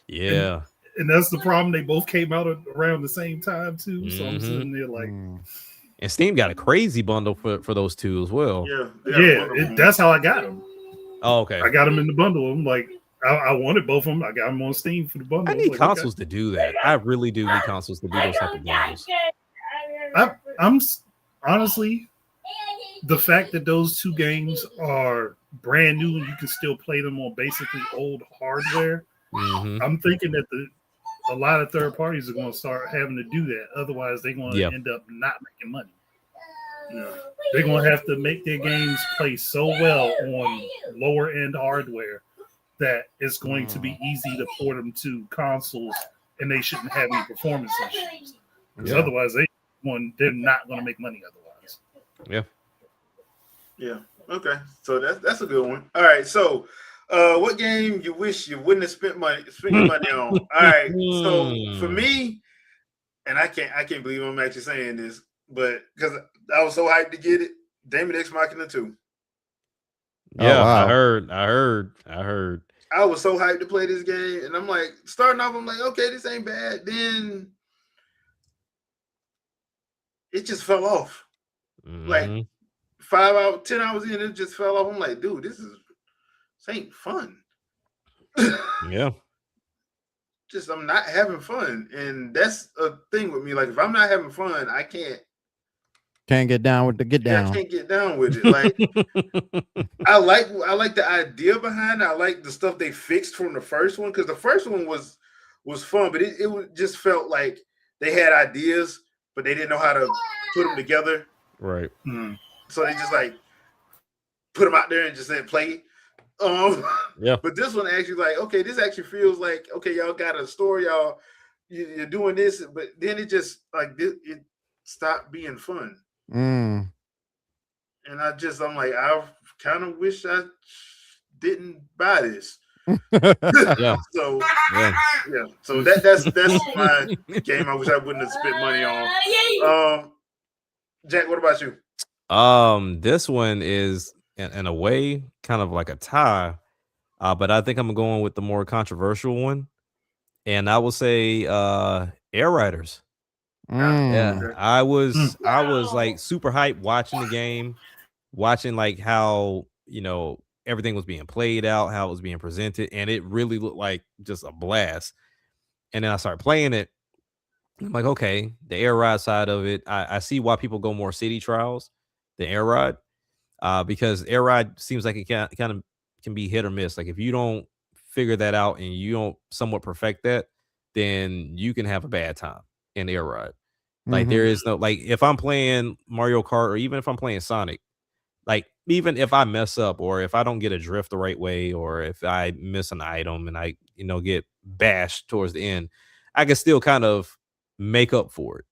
S2: Yeah.
S4: And that's the problem. They both came out around the same time too. So I'm
S2: Mhm.
S4: sitting there like,
S2: And Steam got a crazy bundle for those two as well.
S1: Yeah.
S4: that's how I got them.
S2: Oh, okay.
S4: I got them in the bundle. I'm like, I wanted both of them. I got them on Steam for the bundle.
S2: I need
S4: like,
S2: consoles to do that. I really do need consoles to do those type of bundles.
S4: I'm honestly, the fact that those two games are brand new and you can still play them on basically old hardware, I'm thinking that a lot of third parties are going to start having to do that. Otherwise, they're going to end up not making money. They're going to have to make their games play so well on lower end hardware that it's going to be easy to port them to consoles, and they shouldn't have any performance issues. Because otherwise, they're not going to make money otherwise.
S2: Yeah.
S1: Yeah. Okay. So that's a good one. All right. So, what game you wish you wouldn't have spent your money on? All right. So for me, and I can't believe I'm actually saying this, but because I was so hyped to get it, Damon X Machina 2.
S2: Yeah,
S3: Oh, wow.
S2: I heard.
S1: I was so hyped to play this game, and I'm like, starting off, I'm like, okay, this ain't bad. Then it just fell off. Like 10 hours in, it just fell off. I'm like, dude, this ain't fun.
S2: Yeah.
S1: Just I'm not having fun, and that's a thing with me. Like if I'm not having fun, I can't
S3: get down with the get down.
S1: I can't get down with it. Like I like the idea behind it. I like the stuff they fixed from the first one because the first one was fun, but it just felt like they had ideas, but they didn't know how to put them together.
S2: Right.
S1: So they just like put them out there and just said play.
S2: Yeah.
S1: But this one actually like, okay, this actually feels like, okay, y'all got a story, y'all you're doing this, but then it just like it stopped being fun.
S3: Mm.
S1: And I'm like, I kind of wish I didn't buy this.
S2: Yeah.
S1: So
S2: Yeah.
S1: yeah, so that's my game. I wish I wouldn't have spent money on. Jack, what about you?
S2: This one is in a way kind of like a tie, but I think I'm going with the more controversial one, and I will say Air Riders. Yeah,
S3: Mm.
S1: Okay.
S2: I was like super hyped watching the game, watching like how everything was being played out, how it was being presented, and it really looked like just a blast. And then I started playing it. I'm like, okay, the air ride side of it, I see why people go more city trials than air ride, because air ride seems like it kind of can be hit or miss. Like if you don't figure that out and you don't somewhat perfect that, then you can have a bad time in air ride. Like there
S3: Mhm.
S2: is no like if I'm playing Mario Kart or even if I'm playing Sonic, like even if I mess up or if I don't get a drift the right way or if I miss an item and I get bashed towards the end, I can still kind of make up for it.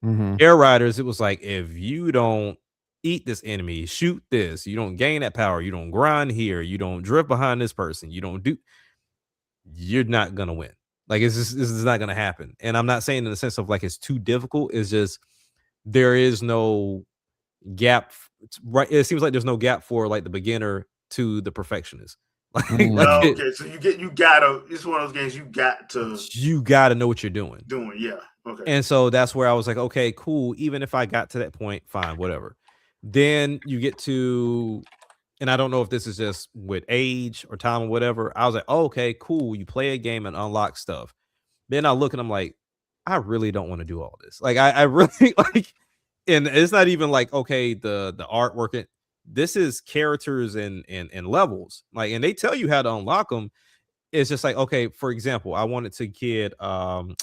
S3: Mhm.
S2: Air Riders, it was like if you don't eat this enemy, shoot this, you don't gain that power, you don't grind here, you don't drift behind this person, you don't do, you're not gonna win. Like this is not gonna happen. And I'm not saying in the sense of like it's too difficult. It's just there is no gap. Right, it seems like there's no gap for like the beginner to the perfectionist. Like
S3: Mm.
S2: it,
S1: Okay, so you gotta. It's one of those games you got to
S2: you got to know what you're doing.
S1: doing. Yeah. Okay.
S2: And so that's where I was like, okay, cool. Even if I got to that point, fine, whatever. Then you get to, and I don't know if this is just with age or time or whatever. I was like, oh, okay, cool. You play a game and unlock stuff. Then I look and I'm like, I really don't want to do all this. Like I really like, and it's not even like okay, the artwork. This is characters and levels. Like, and they tell you how to unlock them. It's just like okay, for example, I wanted to get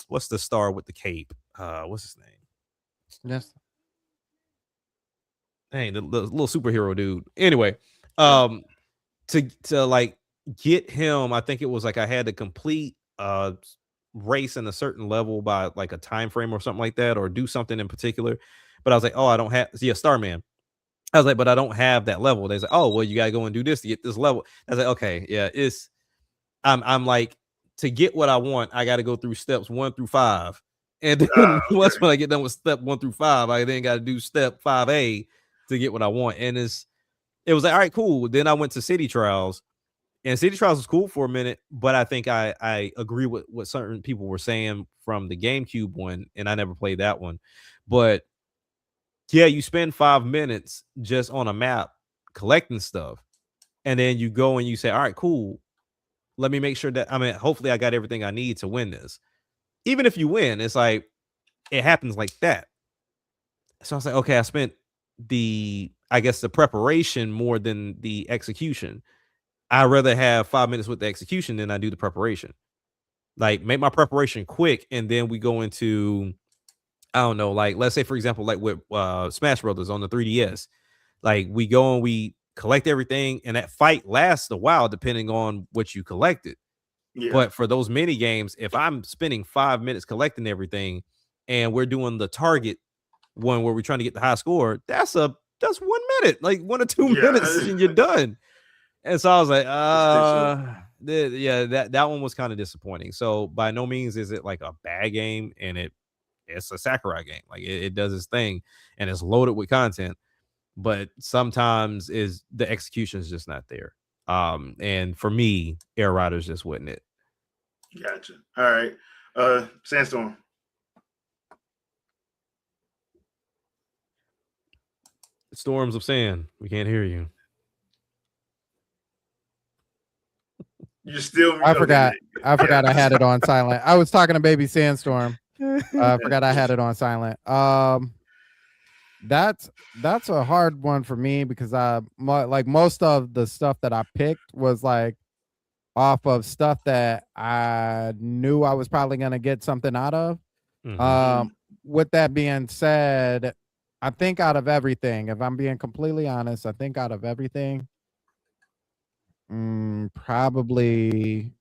S2: what's the star with the cape? What's his name?
S3: Yes.
S2: Dang, the little superhero dude. Anyway,
S1: Yeah.
S2: um, to like get him, I think it was like I had to complete race in a certain level by like a time frame or something like that, or do something in particular. But I was like, oh, I don't have yeah, Starman. I was like, but I don't have that level. They was like, oh, well, you gotta go and do this to get this level. I was like, okay, yeah, it's I'm like to get what I want, I gotta go through steps 1 through 5. And then once
S1: Okay.
S2: when I get done with step 1 through 5, I then gotta do step 5A to get what I want. And it was like, all right, cool. Then I went to City Trials, and City Trials was cool for a minute, but I think I agree with what certain people were saying from the GameCube one, and I never played that one. But yeah, you spend 5 minutes just on a map collecting stuff, and then you go and you say, all right, cool. Let me make sure that hopefully I got everything I need to win this. Even if you win, it's like it happens like that. So I was like, okay, I spent I guess the preparation more than the execution. I'd rather have 5 minutes with the execution than I do the preparation. Like make my preparation quick, and then we go into I don't know, like let's say for example, like with Smash Brothers on the 3DS, like we go and we collect everything, and that fight lasts a while depending on what you collected.
S1: Yeah.
S2: But for those mini games, if I'm spending 5 minutes collecting everything, and we're doing the target one where we're trying to get the high score, that's 1 minute, like 1 or 2 minutes,
S1: Yeah.
S2: and you're done. And so I was like,
S1: It takes you.
S2: yeah, that one was kind of disappointing. So by no means is it like a bad game, and it's a Sakurai game. Like it does its thing, and it's loaded with content. But sometimes is the execution is just not there. And for me, Air Riders just wasn't it.
S1: Gotcha. All right. Sandstorm.
S2: Storms of sand. We can't hear you.
S1: You still.
S3: I
S1: Okay.
S3: forgot. I forgot I had it on silent. I was talking to Baby Sandstorm. I forgot I had it on silent. That's a hard one for me because like most of the stuff that I picked was like off of stuff that I knew I was probably gonna get something out of.
S2: Mhm.
S3: With that being said, I think out of everything, if I'm being completely honest, I think out of everything, probably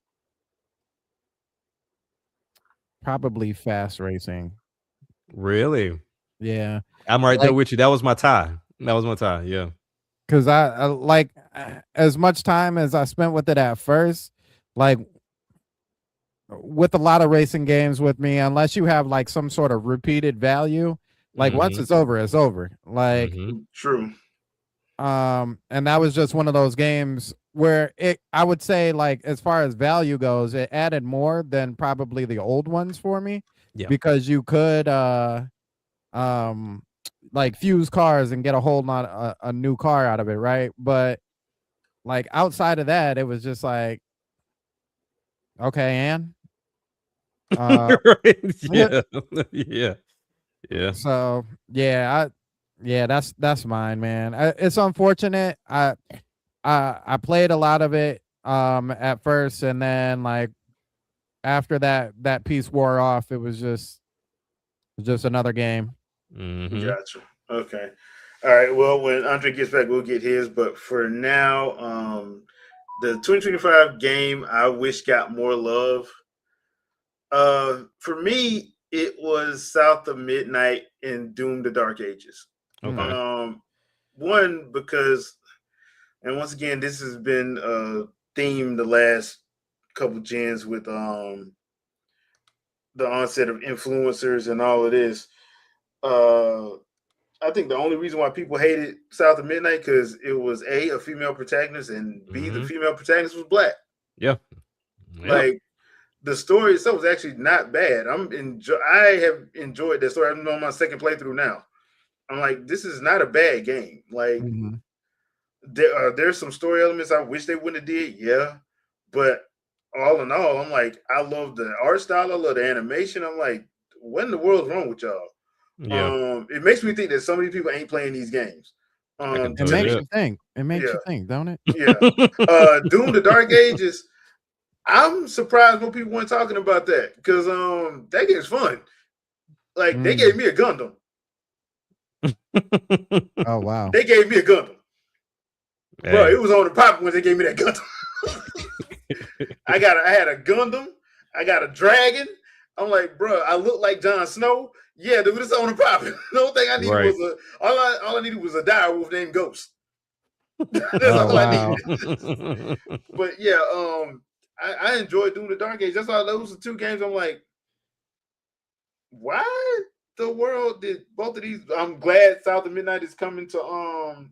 S3: probably fast racing.
S2: Really?
S3: Yeah,
S2: I'm right there
S3: like
S2: with you. That was my tie. That was my tie. Yeah.
S3: because I like as much time as I spent with it at first, like with a lot of racing games with me, unless you have like some sort of repeated value, like once
S2: Mm-hmm.
S3: it's over, it's over. Like,
S2: Mm-hmm.
S1: True.
S3: and that was just one of those games where I would say, like, as far as value goes, it added more than probably the old ones for me.
S2: Yeah.
S3: Because you could um like fuse cars and get a whole lot a new car out of it, right? But like outside of that, it was just like, okay, and
S2: Right. Yeah. Yeah. Yeah.
S3: so yeah, that's mine, man. It's unfortunate. I played a lot of it at first, and then like after that piece wore off, it was just another game.
S2: Mm-hmm.
S1: Gotcha. Okay. All right. Well, when Andre gets back, we'll get his. But for now, the 2025 game I wish got more love. For me, it was South of Midnight and Doom: The Dark Ages.
S2: Okay.
S1: One because, and once again, this has been a theme the last couple gens with the onset of influencers and all of this. I think the only reason why people hated South of Midnight because it was a female protagonist, and B, the
S2: Mm-hmm.
S1: female protagonist was black.
S2: Yeah. Yep.
S1: Like the story itself was actually not bad. I have enjoyed that story. I'm on my second playthrough now. I'm like, this is not a bad game. Like
S3: Mhm.
S1: there's some story elements I wish they wouldn't have did, yeah. But all in all, I'm like, I love the art style, I love the animation. I'm like, what in the world's wrong with y'all?
S2: Yeah.
S1: It makes me think that some of these people ain't playing these games.
S2: I can
S3: It
S2: tell
S3: makes
S2: you
S3: you think. It makes
S1: Yeah.
S3: you think, don't it?
S1: Yeah.
S2: that.
S1: Doom: The Dark Ages. I'm surprised more people weren't talking about that because that game's fun. Like they gave me a Gundam.
S3: Oh wow.
S1: They gave me a Gundam. Bro,
S2: Hey.
S1: it was on the pop when they gave me that Gundam. I had a Gundam. I got a dragon. I'm like, bro, I look like Jon Snow. Yeah, dude, it's on the pop. The only thing I needed
S2: Right.
S1: was all I needed was a dire wolf named Ghost. That's
S3: Oh,
S1: all
S3: wow.
S1: I needed. But yeah, I enjoyed Doom: The Dark Age. That's why those are two games. I'm like, why the world did both of these? I'm glad South of Midnight is coming to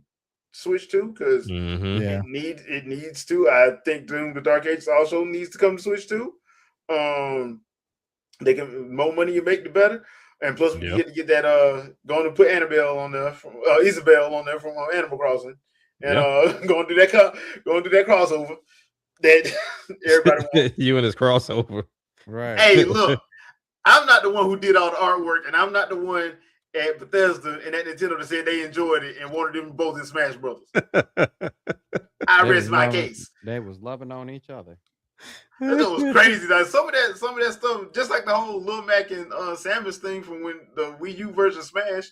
S1: Switch 2 because
S2: Mm-hmm.
S3: Yeah.
S1: it needs to. I think Doom: The Dark Age also needs to come to Switch 2. They can more money you make the better. And plus we
S2: Yep.
S1: get that going to put Annabelle on there from Isabel on there from Animal Crossing. And going to do that crossover that everybody wants.
S2: You and his crossover.
S3: Right.
S1: Hey, look, I'm not the one who did all the artwork, and I'm not the one at Bethesda and at Nintendo that said they enjoyed it and wanted them both in Smash Brothers. I
S3: They was
S1: rest my
S3: loving-
S1: case.
S3: They was loving on each other.
S1: That was crazy. Like, some of that stuff, just like the whole Lil Mac and Samus thing from when the Wii U version Smash.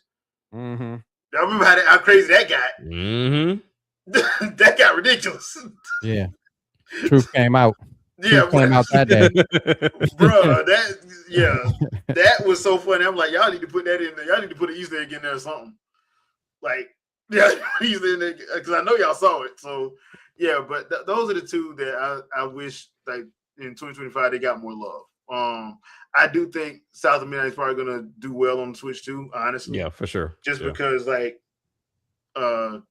S3: Mm-hmm.
S1: I remember how crazy that got.
S2: Mm-hmm.
S1: That got ridiculous.
S3: Yeah. Truth came out.
S1: Yeah,
S3: Truth came out that day.
S1: bro. That was so funny. I'm like, y'all need to put that in there. Y'all need to put an Easter egg in there or something. Like, yeah, Easter egg because I know y'all saw it. So yeah, but those are the two that I wish like in 2025 they got more love. I do think South of Midnight is probably gonna do well on the Switch too. Honestly,
S2: Yeah, for sure.
S1: just
S2: Yeah.
S1: because like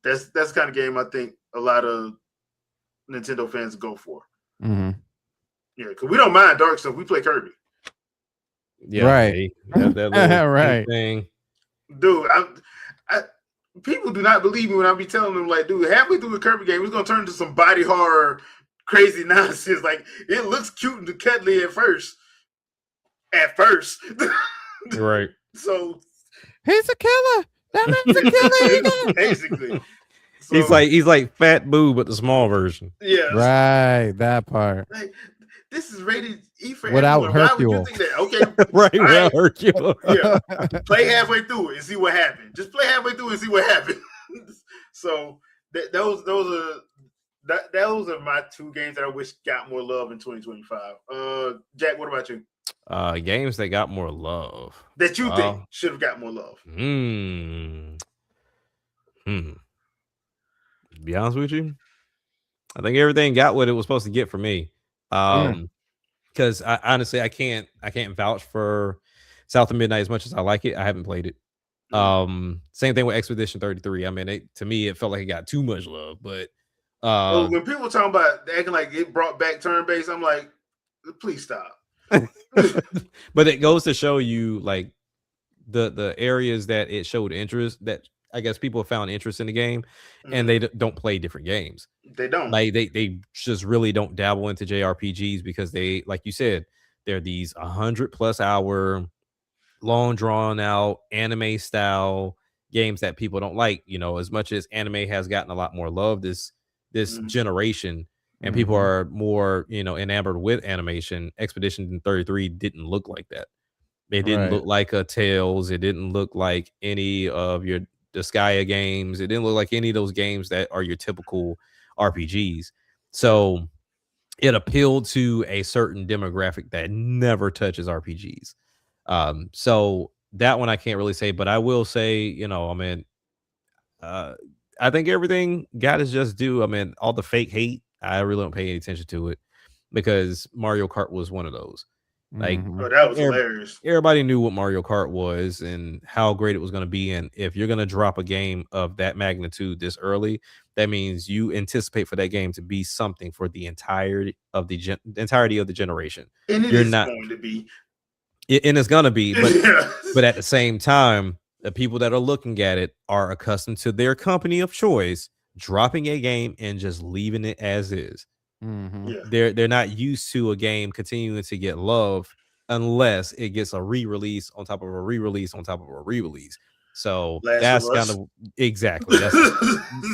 S1: that's the kind of game I think a lot of Nintendo fans go for.
S3: Mm-hmm.
S1: Yeah, because we don't mind dark stuff. We play Kirby.
S2: Yeah,
S3: Right.
S2: hey, that little
S3: Right.
S2: thing.
S1: Dude, people do not believe me when I be telling them, like, dude, halfway through the Kirby game, it's gonna turn into some body horror, crazy nonsense. Like, it looks cute and cuddly at first.
S2: Right.
S1: So
S3: He's a killer. That man's a killer.
S1: basically,
S2: He's like Fat Boo, but the small version.
S1: yeah,
S3: Right. That part.
S1: like, this is rated E for
S3: Without
S1: everyone. Why would you
S3: Hercule.
S1: think that? Okay,
S2: Right.
S1: all
S2: Well,
S1: right.
S2: Hercule.
S1: Yeah, play halfway through it and see what happened. Just play halfway through and see what happened. So those are my two games that I wish got more love in 2025. Jack, what about you?
S2: Games that got more love
S1: that you think
S2: well,
S1: should have got more love?
S2: hmm. To be honest with you, I think everything got what it was supposed to get for me. Because I honestly I can't vouch for South of Midnight as much as I like it. I haven't played it. Same thing with Expedition 33. I mean, to me, it felt like it got too much love, but
S1: So when people talking about acting like it brought back turn based, I'm like, please stop.
S2: but it goes to show you like the areas that it showed interest that I guess people have found interest in the game, and they don't play different games.
S1: They don't.
S2: Like they just really don't dabble into JRPGs because they, like you said, they're these 100+ hour long drawn out anime style games that people don't like. You know, as much as anime has gotten a lot more love this generation, and people are more, you know, enamored with animation. Expedition 33 didn't look like that. It didn't look like a Tales. It didn't look like any of your Disgaea games. It didn't look like any of those games that are your typical RPGs. So it appealed to a certain demographic that never touches RPGs. So that one I can't really say, but I will say, you know, I mean, I think everything got is just due. I mean, all the fake hate, I really don't pay any attention to it because Mario Kart was one of those. Like,
S1: Oh, that was hilarious.
S2: Everybody knew what Mario Kart was and how great it was going to be. And if you're going to drop a game of that magnitude this early, that means you anticipate for that game to be something for the entirety of the generation.
S1: And
S2: you're not
S1: going to be.
S2: And it's going to be, but at the same time, the people that are looking at it are accustomed to their company of choice dropping a game and just leaving it as is. They're not used to a game continuing to get love unless it gets a re-release on top of a re-release on top of a re-release. So that's kind of exactly that's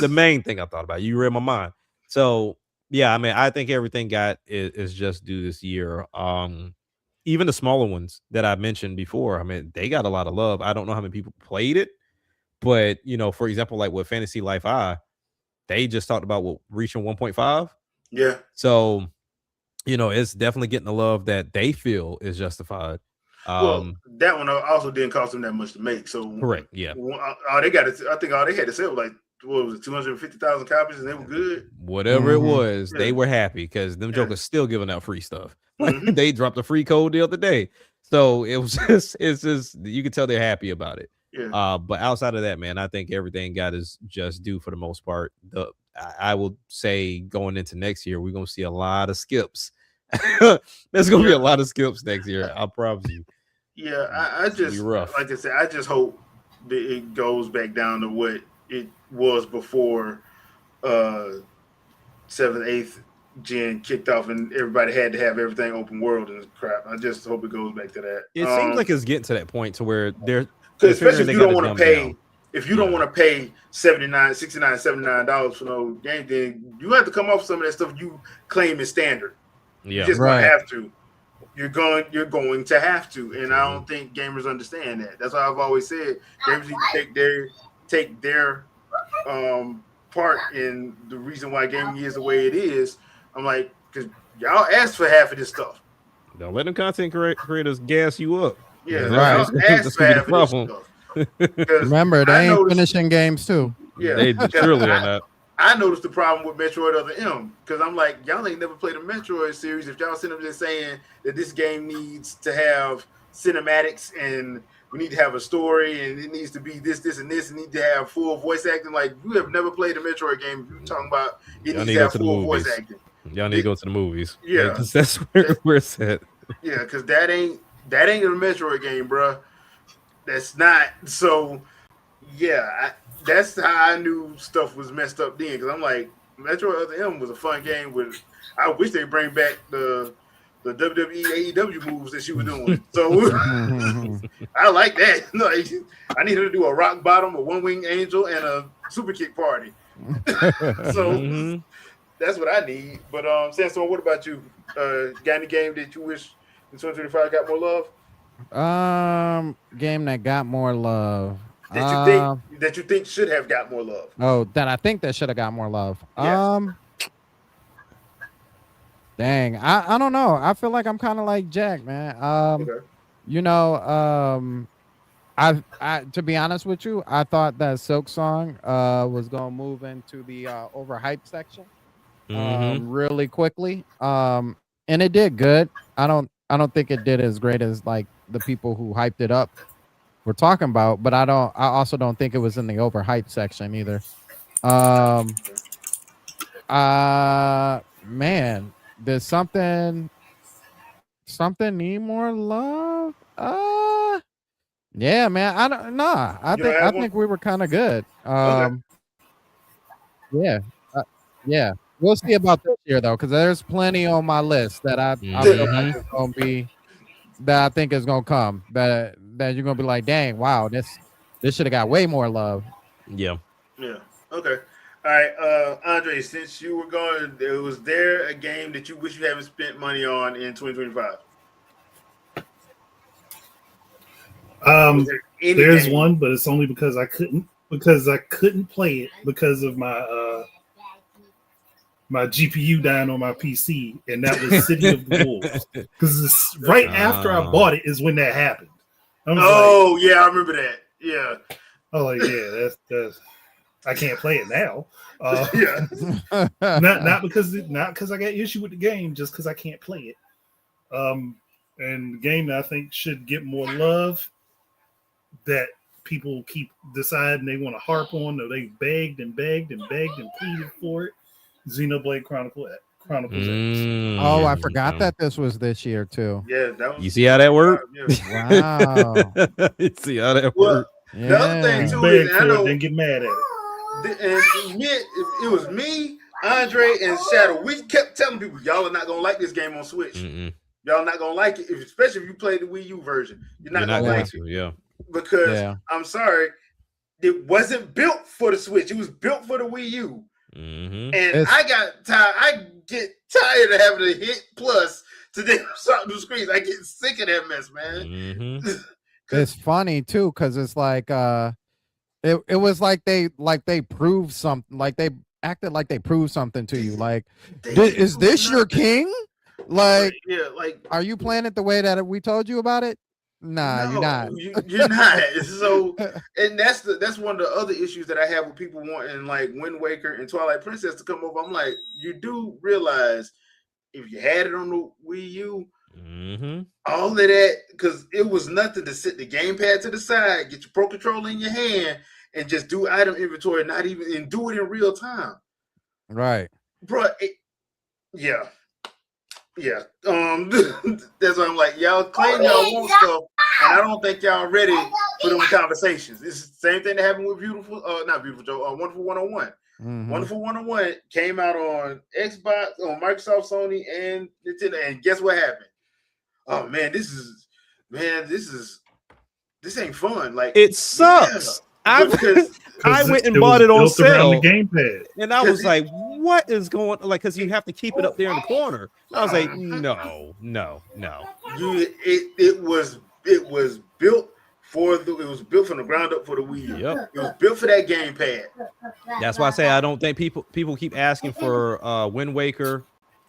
S2: the main thing I thought about. You read my mind. So yeah, I mean, I think everything got is just due this year. Even the smaller ones that I mentioned before, I mean, they got a lot of love. I don't know how many people played it, but you know, for example, like with Fantasy Life I, they just talked about reaching 1.5.
S1: Yeah.
S2: So, you know, it's definitely getting the love that they feel is justified.
S1: Well, that one also didn't cost them that much to make. So
S2: correct. Yeah.
S1: All they got to, I think all they had to sell was like, what was it, 250,000 copies, and they were good.
S2: Whatever it was, they were happy because them jokers still giving out free stuff. Like they dropped a free code the other day. So it was it's just you can tell they're happy about it.
S1: Yeah.
S2: But outside of that, man, I think everything got is just due for the most part. I will say going into next year, we're gonna see a lot of skips. There's gonna be a lot of skips next year. I promise you.
S1: Yeah, I just like I said, I just hope that it goes back down to what it was before 7th, 8th gen kicked off and everybody had to have everything open world and crap. I just hope it goes back to that.
S2: It seems like it's getting to that point to where they're
S1: especially if you don't want to pay if you don't want to pay $69, $79 for no game, then you have to come off some of that stuff you claim is standard.
S2: Yeah,
S1: you just gonna have to. You're going to have to, and I don't think gamers understand that. That's why I've always said gamers need to take their part in the reason why gaming is the way it is. I'm like, because y'all asked for half of this stuff.
S2: Don't let them content creators gas you up.
S1: Yeah, right. Y'all asked for half of this stuff.
S3: Remember, they ain't finishing games too.
S1: Yeah,
S2: they surely are not.
S1: I noticed the problem with Metroid Other M because I'm like, y'all ain't never played a Metroid series. If y'all sitting up there saying that this game needs to have cinematics and we need to have a story and it needs to be this, and this, and need to have full voice acting, like you have never played a Metroid game. If you're talking about it needs to have full voice acting.
S2: Y'all need to go to the movies.
S1: Yeah,
S2: that's where it's at.
S1: Yeah, because that ain't a Metroid game, bro. That's not. So yeah. That's how I knew stuff was messed up then, because I'm like, Metroid Other M was a fun game. I wish they bring back the WWE AEW moves that she was doing. So I like that. Like, I need her to do a rock bottom, a one wing angel, and a super kick party. So that's what I need. But Sandstorm, what about you? Got any game that you wish in 2025 got more love?
S3: Game that got more love.
S1: That you think should have got more love.
S3: Oh, that I think that should have got more love.
S1: Yes.
S3: Dang, I don't know. I feel like I'm kind of like Jack, man.
S1: Okay.
S3: You know, I to be honest with you, I thought that Silk Song was gonna move into the overhyped section
S2: Mm-hmm.
S3: really quickly. And it did good. I don't think it did as great as like the people who hyped it up were talking about, but I also don't think it was in the overhyped section either. Um Man, there's something need more love? Yeah, man. I don't nah. I
S1: You don't
S3: think I
S1: have one?
S3: think we were kind of good.
S1: Okay.
S3: Yeah. Uh, yeah. We'll see about this year though, because there's plenty on my list that I feel like
S2: Mm-hmm.
S3: is gonna be that I think is gonna come. That you're gonna be like, dang, wow, this should have got way more love.
S2: Yeah.
S1: Yeah. Okay. All right. Andre, since you were going, was there a game that you wish you haven't spent money on in 2025? Was
S4: Um,
S1: there any
S4: there's
S1: game?
S4: one, but it's only because I couldn't play it because of my GPU dying on my PC, and that was City of the Wolves. Because right after I
S2: Uh,
S4: bought it is when that happened. I was like,
S1: Oh yeah, I remember that. Yeah.
S4: yeah, that's I can't play it now.
S1: Yeah.
S4: Not because I got issue with the game, just because I can't play it. And the game that I think should get more love that people keep deciding they want to harp on, or they begged and begged and begged and pleaded for it. Xenoblade Chronicles X.
S3: Oh, I
S2: mm,
S3: forgot
S2: okay.
S3: that this was this year too.
S1: Yeah, that
S2: You
S1: was
S2: see how that worked?
S1: yeah.
S3: Wow.
S2: You see how that
S1: Well,
S2: worked?
S1: the other thing
S4: We
S3: Yeah.
S1: too is,
S4: begged
S1: and I
S4: for it,
S1: know,
S4: then get mad at it.
S1: and me, it was me, Andre, and Shadow. We kept telling people, y'all are not gonna like this game on Switch.
S2: Mm-mm.
S1: Y'all not gonna like it, especially if you play the Wii U version. You're
S2: You're
S1: not
S2: not
S1: gonna
S2: going
S3: Yeah.
S1: like it
S2: to, yeah.
S1: because
S3: Yeah.
S1: I'm sorry, it wasn't built for the Switch. It was built for the Wii U.
S2: Mm-hmm.
S1: And
S3: It's
S1: I got tired. I get tired of having to hit plus to then start new screens. I get sick of that mess, man.
S2: Mm-hmm.
S3: it's funny too, because it's like it was like they proved something, like they acted like they proved something to you. Like,
S1: They didn't
S3: is
S1: prove
S3: this your
S1: nothing.
S3: king?
S1: Right?
S3: Like,
S1: Yeah, like
S3: are you playing it the way that we told you about it? Nah, you're
S1: no,
S3: not.
S1: you're not. So, and that's one of the other issues that I have with people wanting like Wind Waker and Twilight Princess to come over. I'm like, you do realize if you had it on the Wii U,
S2: Mm-hmm.
S1: all of that, because it was nothing to sit the gamepad to the side, get your Pro Controller in your hand, and just do item inventory, not even and do it in real time,
S3: Right.
S1: bro. Yeah, yeah. That's why I'm like, y'all claim y'all want stuff, and I don't think y'all ready for them conversations. It's the same thing that happened with not Beautiful Joe, Wonderful 101.
S3: Mm-hmm.
S1: Wonderful 101 came out on Xbox, on Microsoft, Sony, and Nintendo, and guess what happened? Oh man, this ain't fun. Like,
S2: It
S1: yeah,
S2: sucks. I
S1: because
S2: I
S4: Because
S2: went and
S4: it
S2: bought
S4: was
S2: it on
S4: built around the
S2: sale,
S4: gamepad.
S2: and I was like, "What is going?" Like, because you have to keep it up there in the corner. I was like,
S1: Mhm.
S2: "No, no, no."
S1: it was built it was built from the ground up for the Wii U.
S2: Yep.
S1: It was built for that gamepad.
S2: That's why I say I don't think people keep asking for Wind Waker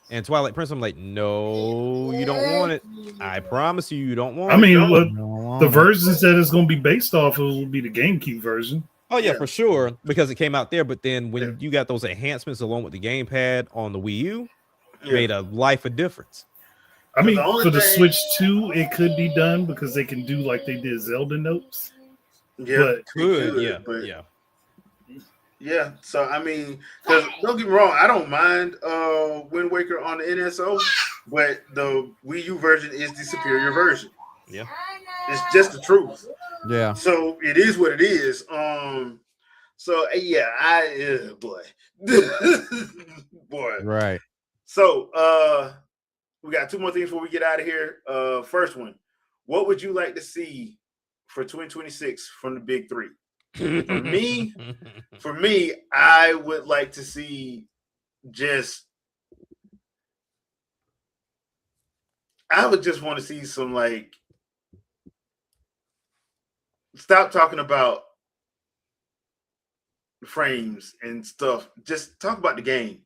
S2: and Twilight Prince. I'm like, no, you don't want it. I promise you, you don't want
S4: I
S2: it.
S4: mean,
S1: No.
S4: what
S3: You don't want
S4: the
S3: it.
S4: versions that it's going to be based off of will be the GameCube version.
S2: Oh yeah,
S1: Yeah.
S2: for sure, because it came out there. But then when
S1: Yeah.
S2: you got those enhancements along with the gamepad on the Wii U,
S1: Yeah.
S2: made a life of difference.
S4: I
S1: The
S4: mean,
S1: only
S4: for the
S1: thing-
S4: Switch 2, it could be done because they can do like they did Zelda notes.
S1: Yeah,
S4: But
S1: it
S2: Good,
S1: could,
S2: yeah,
S1: but
S2: yeah.
S1: yeah. So I mean, because don't get me wrong, I don't mind Wind Waker on the NSO, but the Wii U version is the superior version.
S2: Yeah.
S1: It's just the truth.
S3: Yeah.
S1: So it is what it is. So yeah, boy, boy.
S3: Right.
S1: So we got two more things before we get out of here. First one, what would you like to see for 2026 from the big three? For me, I would like to see I would just want to see some like stop talking about frames and stuff. Just talk about the game.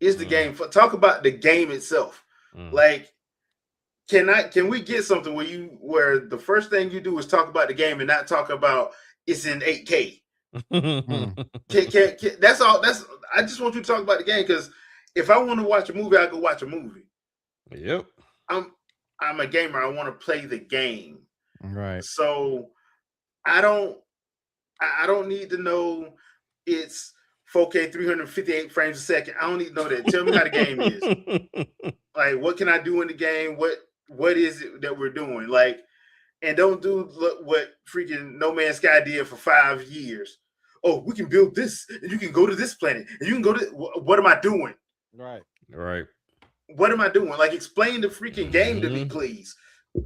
S1: is the game. Talk about the game itself. Like, can we get something where the first thing you do is talk about the game and not talk about it's in 8K? That's all. I just want you to talk about the game, because if I want to watch a movie, I go watch a movie.
S2: Yep.
S1: I'm a gamer. I want to play the game.
S3: Right.
S1: So I don't need to know it's 4K 358 frames a second. I don't need to know that. Tell me how the game is. Like, what can I do in the game? What is it that we're doing? Like, and don't do what freaking No Man's Sky did for 5 years. Oh, we can build this, and you can go to this planet, and you can go to. What am I doing?
S3: Right.
S1: What am I doing? Like, explain the freaking game to me, please.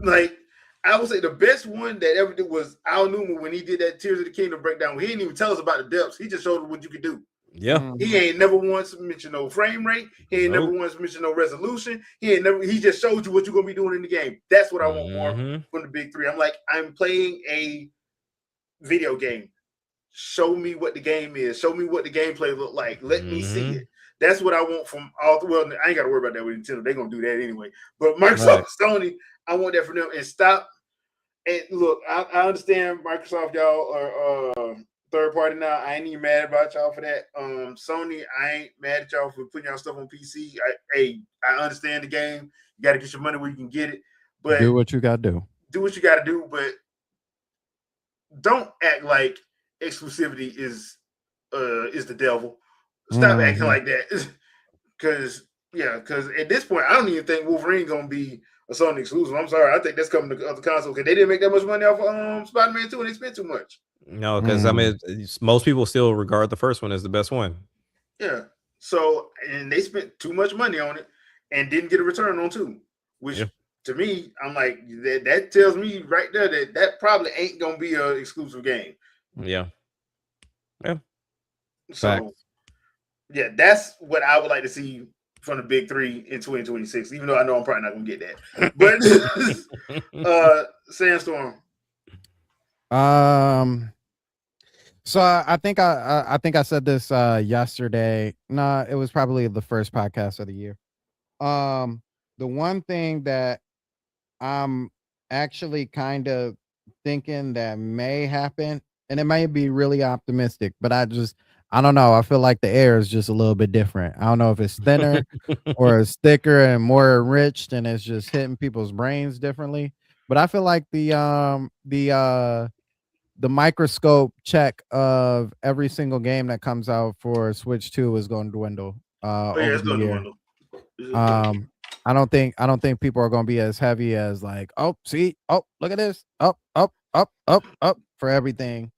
S1: Like, I would say the best one that ever did was Al Newman when he did that Tears of the Kingdom breakdown. He didn't even tell us about the depths. He just showed us what you could do.
S2: Yeah.
S1: He ain't never once mentioned no frame rate. He ain't never once mentioned no resolution. He just showed you what you're gonna be doing in the game. That's what I want more from the big three. I'm like, I'm playing a video game. Show me what the game is. Show me what the gameplay look like. Let me see it. That's what I want from all. Well, I ain't got to worry about that with Nintendo. They're gonna do that anyway. But Microsoft, Sony, I want that from them. And stop. And look, I understand Microsoft, y'all are third party now. I ain't even mad about y'all for that. Sony, I ain't mad at y'all for putting y'all stuff on PC. I understand the game. You got to get your money where you can get it. But
S3: do what you got to do.
S1: Do what you got to do. But don't act like exclusivity is the devil. Stop acting like that. Because at this point, I don't even think Wolverine gonna be a Sony exclusive. I'm sorry. I think that's coming to other consoles because they didn't make that much money off of Spider-Man 2 and they spent too much.
S2: No, because I mean, most people still regard the first one as the best one.
S1: Yeah. So, and they spent too much money on it and didn't get a return on 2, which to me, I'm like, that tells me right there that probably ain't gonna be an exclusive game.
S2: Yeah.
S1: So, yeah, that's what I would like to see from the big three in 2026, even though I know I'm probably not gonna get that. But Sandstorm.
S3: So I think I said this yesterday. No, it was probably the first podcast of the year. The one thing that I'm actually kind of thinking that may happen, and it may be really optimistic, but I don't know. I feel like the air is just a little bit different. I don't know if it's thinner or it's thicker and more enriched, and it's just hitting people's brains differently. But I feel like the microscope check of every single game that comes out for Switch 2 is going to dwindle over the year. I don't think people are going to be as heavy as like, look at this, up for everything.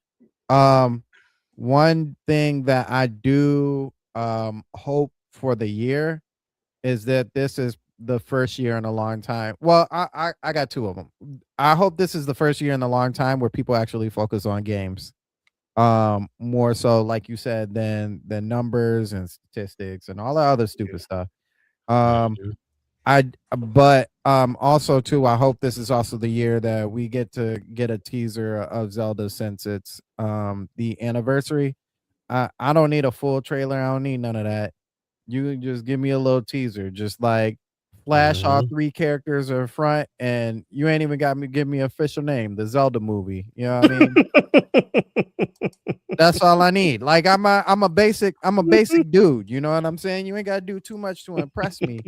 S3: One thing that I do hope for the year is that this is the first year in a long time. Well, I got two of them. I hope this is the first year in a long time where people actually focus on games. More so, like you said, than numbers and statistics and all the other stupid stuff. But also too, I hope this is also the year that we get a teaser of Zelda since it's the anniversary. I don't need a full trailer. I don't need none of that. You can just give me a little teaser, just like flash all 3 characters in front, and you ain't even give me an official name, the Zelda movie. You know what I mean? That's all I need. Like I'm a basic dude. You know what I'm saying? You ain't gotta do too much to impress me.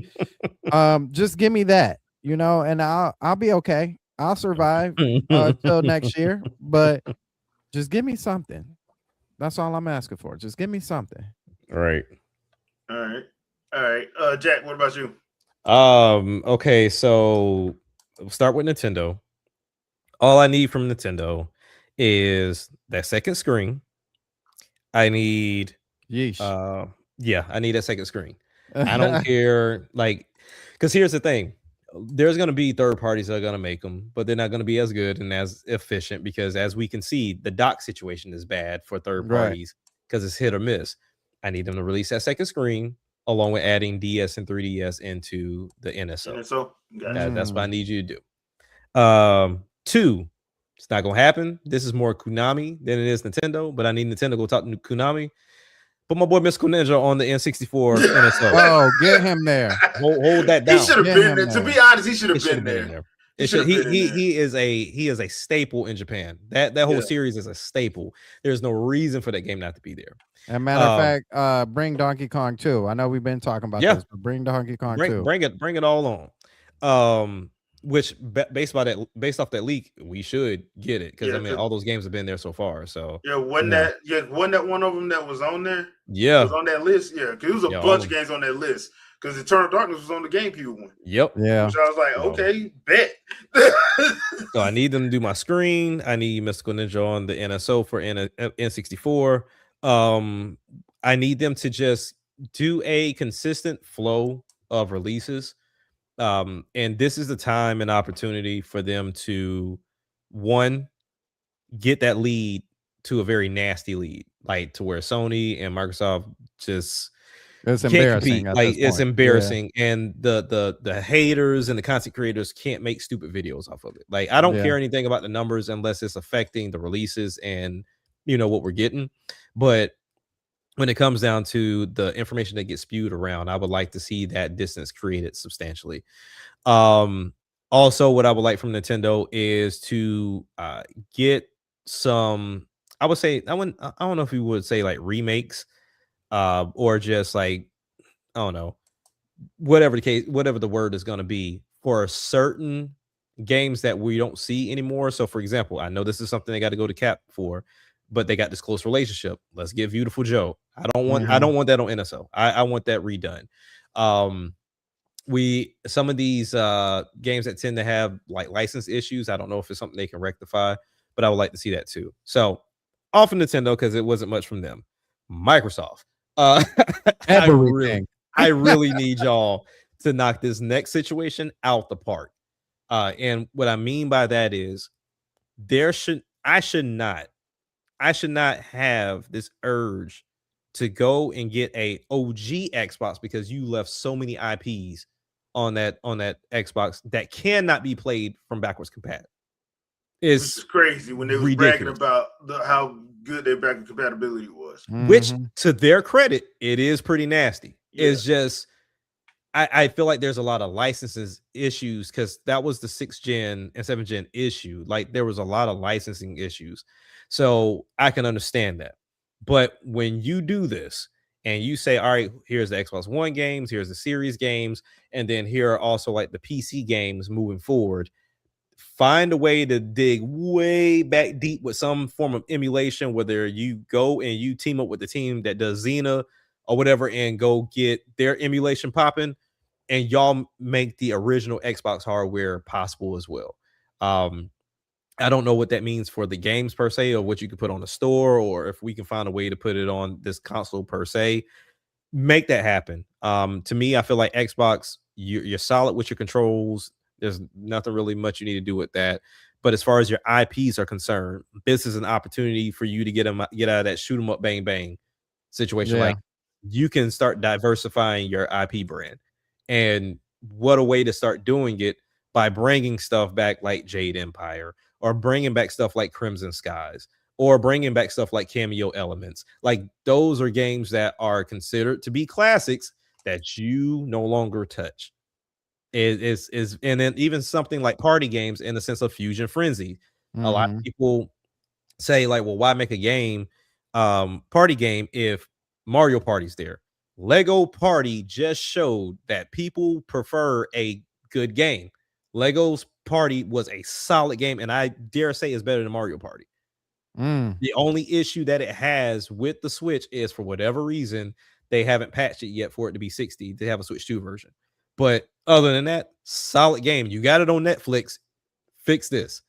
S3: Just give me that, and I'll be okay. I'll survive till next year. But just give me something. That's all I'm asking for. Just give me something.
S2: Right.
S1: All right. Jack, what about you?
S2: Okay, so we'll start with Nintendo. All I need from Nintendo is that second screen. I need I need that second screen. I don't care, like, because here's the thing. There's going to be third parties that are going to make them, but they're not going to be as good and as efficient because, as we can see, the dock situation is bad for third parties because it's hit or miss. I need them to release that second screen along with adding DS and 3DS into the NSO. That's what I need you to do. 2, it's not going to happen. This is more Konami than it is Nintendo, but I need Nintendo to go talk to Konami. Put my boy Mystical Ninja on the N64 NSO.
S3: Oh, get him there.
S2: Hold that down.
S1: He should have
S3: Get
S1: been
S3: him
S1: there. To
S3: there.
S1: be honest, he should
S2: It
S1: have
S2: should
S1: been
S2: have been
S1: there.
S2: there.
S1: He
S2: It
S1: should
S2: should,
S1: have been in there.
S2: he is a staple in Japan. That whole
S1: Yeah.
S2: series is a staple. There's no reason for that game not to be there.
S3: As a matter of fact, bring Donkey Kong 2. I know we've been talking about
S2: Yeah.
S3: this, but bring Donkey Kong 2.
S2: Bring it all on. Which based off that leak, we should get it because
S1: Yeah,
S2: I mean all those games have been there so far. So
S1: wasn't that one of them that was on there?
S2: Yeah,
S1: was on that list. Yeah, because it was a bunch of games on that list. Because Eternal Darkness was on the GameCube one.
S2: Yep.
S3: Yeah.
S1: Which I was like, okay, bet.
S2: So I need them to do my screen. I need Mystical Ninja on the NSO for N64. I need them to just do a consistent flow of releases. And this is the time and opportunity for them to, one, get that lead to a very nasty lead, like to where Sony and Microsoft just
S3: it's
S2: can't
S3: embarrassing.
S2: compete. Like it's embarrassing, and the haters and the content creators can't make stupid videos off of it. Like I don't care anything about the numbers unless it's affecting the releases and what we're getting. But when it comes down to the information that gets spewed around, I would like to see that distance created substantially. Also, what I would like from Nintendo is to get some. I would say I don't know if we would say like remakes, or just like I don't know, whatever the case, whatever the word is going to be for certain games that we don't see anymore. So, for example, I know this is something they got to go to Cap for, but they got this close relationship. Let's get Beautiful Joe. I don't want that on NSO. I want that redone. Some of these games that tend to have like license issues, I don't know if it's something they can rectify, but I would like to see that too. So off of Nintendo, because it wasn't much from them. Microsoft,
S3: everything.
S2: I really need y'all to knock this next situation out the park. And what I mean by that is I should not have this urge to go and get a OG Xbox because you left so many IPs on that Xbox that cannot be played from backwards compat.
S1: It's crazy when they were bragging about how good their backwards compatibility was.
S2: Which, to their credit, it is pretty nasty. Yeah. It's just I feel like there's a lot of licenses issues because that was the 6th gen and 7th gen issue. Like there was a lot of licensing issues. So I can understand that. But when you do this and you say, all right, here's the Xbox One games, here's the series games, and then here are also like the PC games moving forward, find a way to dig way back deep with some form of emulation, whether you go and you team up with the team that does Xena or whatever and go get their emulation popping, and y'all make the original Xbox hardware possible as well. I don't know what that means for the games per se, or what you could put on the store, or if we can find a way to put it on this console per se. Make that happen. To me, I feel like Xbox, you're solid with your controls. There's nothing really much you need to do with that. But as far as your IPs are concerned, this is an opportunity for you to get out of that shoot 'em up, bang bang situation. Yeah. Like you can start diversifying your IP brand, and what a way to start doing it by bringing stuff back like Jade Empire, or bringing back stuff like Crimson Skies, or bringing back stuff like Cameo Elements. Like those are games that are considered to be classics that you no longer touch. And then even something like party games in the sense of Fusion Frenzy. A lot of people say like, well, why make a game, party game, if Mario Party's there? Lego Party just showed that people prefer a good game. Lego's Party was a solid game, and I dare say it's better than Mario Party. The only issue that it has with the Switch is, for whatever reason, they haven't patched it yet for it to be 60. They have a Switch 2 version. But other than that, solid game. You got it on Netflix. Fix this.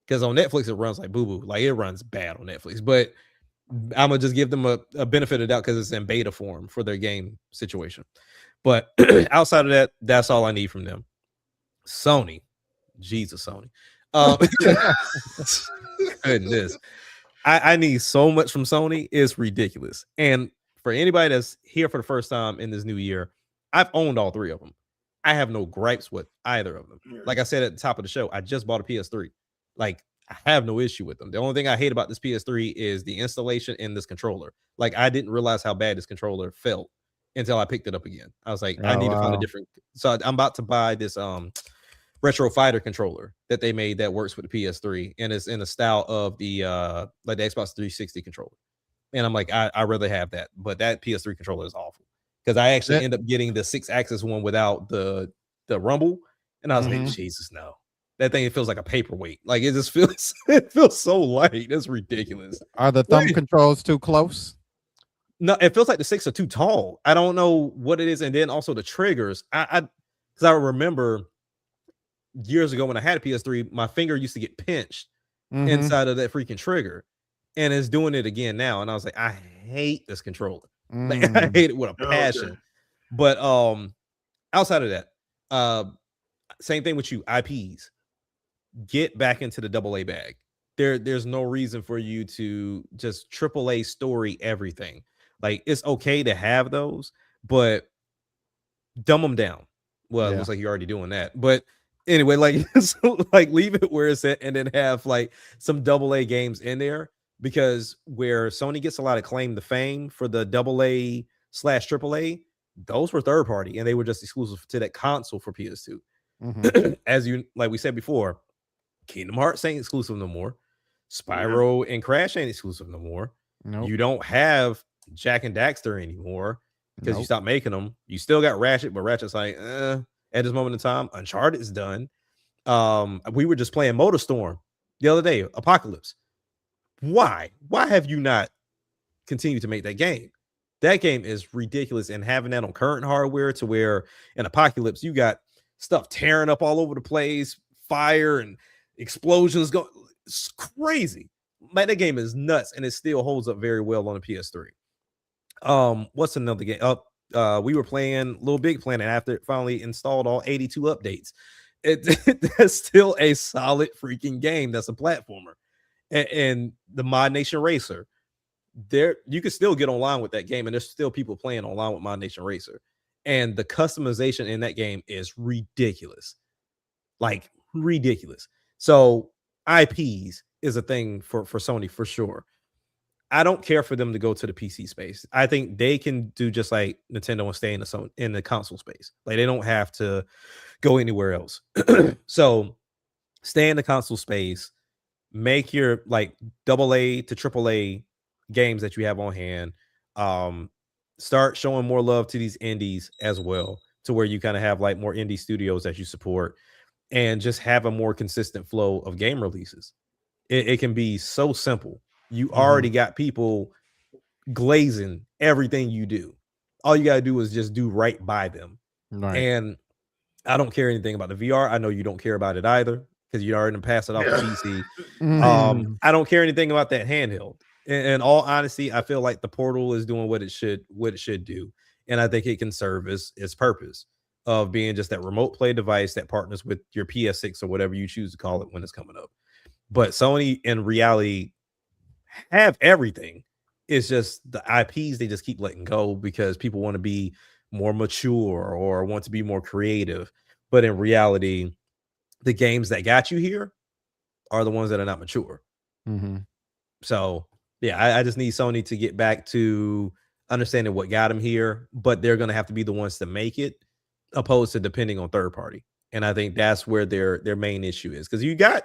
S2: Because on Netflix, it runs like boo-boo. Like, it runs bad on Netflix. But I'm going to just give them a benefit of the doubt because it's in beta form for their game situation. But outside of that, that's all I need from them. Sony. Jesus, Sony. Goodness. I need so much from Sony. It's ridiculous. And for anybody that's here for the first time in this new year, I've owned all 3 of them. I have no gripes with either of them. Like I said at the top of the show, I just bought a PS3 like I have no issue with them. The only thing I hate about this PS3 is the installation in this controller. Like, I didn't realize how bad this controller felt until I picked it up again. I was like, I need to find a different. So I'm about to buy this retro fighter controller that they made that works with the PS3, and it's in the style of the like the Xbox 360 controller. And I'm like, I'd rather have that, but that PS3 controller is awful because I actually end up getting the 6-axis one without the rumble, and I was like, Jesus, no. That thing, it feels like a paperweight. Like, it just feels so light. It's ridiculous.
S3: Are the thumb controls too close?
S2: No, it feels like the sticks are too tall. I don't know what it is. And then also the triggers. Because I remember years ago when I had a PS3, my finger used to get pinched inside of that freaking trigger. And it's doing it again now. And I was like, I hate this controller. Like, I hate it with a passion. Okay. But outside of that, same thing with you, IPs. Get back into the AA bag. There's no reason for you to just AAA story everything. Like, it's okay to have those, but dumb them down. Well, it looks like you're already doing that. But anyway, like, so, like, leave it where it's at and then have like some AA games in there, because where Sony gets a lot of claim to fame for the AA/AAA, those were third party and they were just exclusive to that console for PS2. As you, like we said before, Kingdom Hearts ain't exclusive no more. Spyro and Crash ain't exclusive no more. You don't have Jack and Daxter anymore because you stopped making them. You still got Ratchet, but Ratchet's like, at this moment in time, Uncharted is done. We were just playing MotorStorm the other day, Apocalypse. Why have you not continued to make that game? That game is ridiculous, and having that on current hardware to where in Apocalypse you got stuff tearing up all over the place, fire and explosions go. It's crazy. Like, that game is nuts, and it still holds up very well on the PS3. What's another game? We were playing Little Big Planet after it finally installed all 82 updates. That's still a solid freaking game. That's a platformer. And the Mod Nation Racer, there you can still get online with that game, and there's still people playing online with Mod Nation Racer. And the customization in that game is ridiculous. Like, ridiculous. So IPs is a thing for Sony for sure. I don't care for them to go to the PC space. I think they can do just like Nintendo and stay in the console space. Like, they don't have to go anywhere else. So stay in the console space. Make your like AA to AAA games that you have on hand. Start showing more love to these indies as well, to where you kind of have like more indie studios that you support, and just have a more consistent flow of game releases. It can be so simple. You already got people glazing everything you do. All you got to do is just do right by them. Right. And I don't care anything about the VR. I know you don't care about it either, because you already passed it off the PC. I don't care anything about that handheld. In all honesty, I feel like the Portal is doing what it should do. And I think it can serve its purpose of being just that remote play device that partners with your PS6 or whatever you choose to call it when it's coming up. But Sony, in reality, have everything. It's just the IPs they just keep letting go because people want to be more mature or want to be more creative. But in reality, the games that got you here are the ones that are not mature. So yeah, I just need Sony to get back to understanding what got them here, but they're going to have to be the ones to make it, opposed to depending on third party. And I think that's where their main issue is, because you got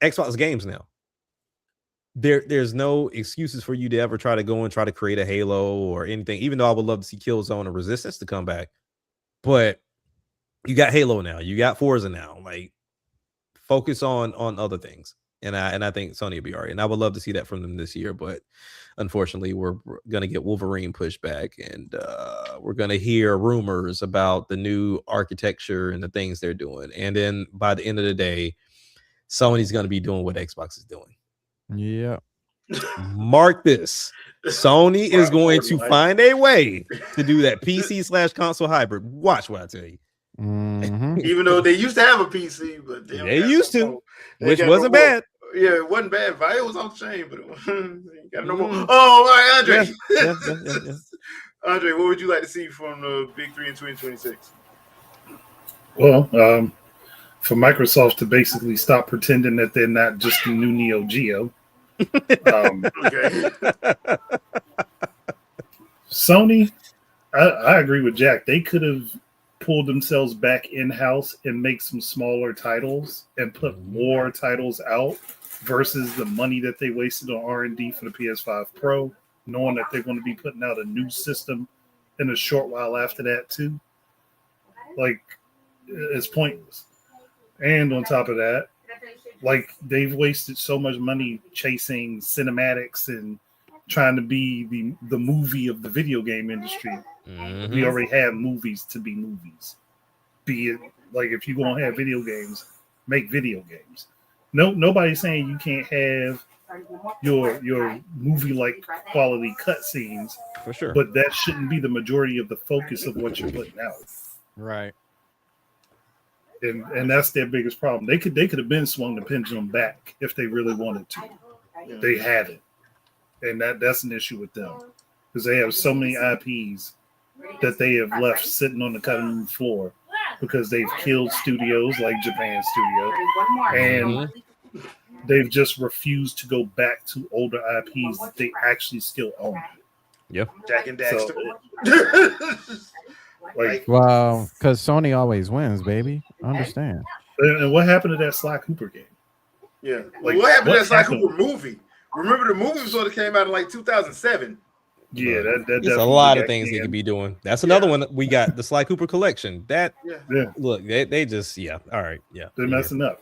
S2: Xbox games now. There's no excuses for you to ever try to create a Halo or anything, even though I would love to see Killzone and Resistance to come back. But you got Halo now, you got Forza now. Like, focus on other things. And I think Sony will be all right. And I would love to see that from them this year. But unfortunately, we're going to get Wolverine pushed back. And we're going to hear rumors about the new architecture and the things they're doing. And then by the end of the day, Sony's going to be doing what Xbox is doing.
S3: Yeah.
S2: Mark this. Sony is going to find a way to do that PC/console hybrid. Watch what I tell you.
S1: Even though they used to have a PC, but
S2: they used to, which wasn't bad.
S1: Yeah, it wasn't bad. It was off the chain, but it got no more. Oh, all right, Andre. Yeah. Andre, what would you like to see from the Big Three in 2026?
S4: Well, for Microsoft to basically stop pretending that they're not just the new Neo Geo.
S1: Okay.
S4: Sony, I agree with Jack. They could have pulled themselves back in-house and make some smaller titles and put more titles out versus the money that they wasted on R&D for the PS5 Pro, knowing that they're going to be putting out a new system in a short while after that too. Like, it's pointless. And on top of that, like, they've wasted so much money chasing cinematics and trying to be the movie of the video game industry.
S2: Mm-hmm.
S4: We already have movies to be movies. Be it like, if you're gonna have video games, make video games. Nobody's saying you can't have your movie like quality cutscenes,
S2: For sure.
S4: but that shouldn't be the majority of the focus of what you're putting out.
S3: Right.
S4: And that's their biggest problem. They could have been swung the pendulum back if they really wanted to. They haven't, and that's an issue with them because they have so many IPs that they have left sitting on the cutting room floor because they've killed studios like Japan Studio, and they've just refused to go back to older IPs that they actually still own.
S2: Yep.
S1: Jack and Daxter.
S4: Like,
S3: Well, because Sony always wins, baby. I understand.
S4: and what happened to that Sly Cooper game?
S1: Yeah.
S4: Like,
S1: What happened to that Sly
S4: happened?
S1: Cooper movie? Remember the movie sort of came out in like 2007.
S4: Yeah, that
S2: There's a lot of things they could be doing. That's another one that we got, the Sly Cooper collection. That
S4: Yeah,
S2: look, they just all right,
S4: they're messing up.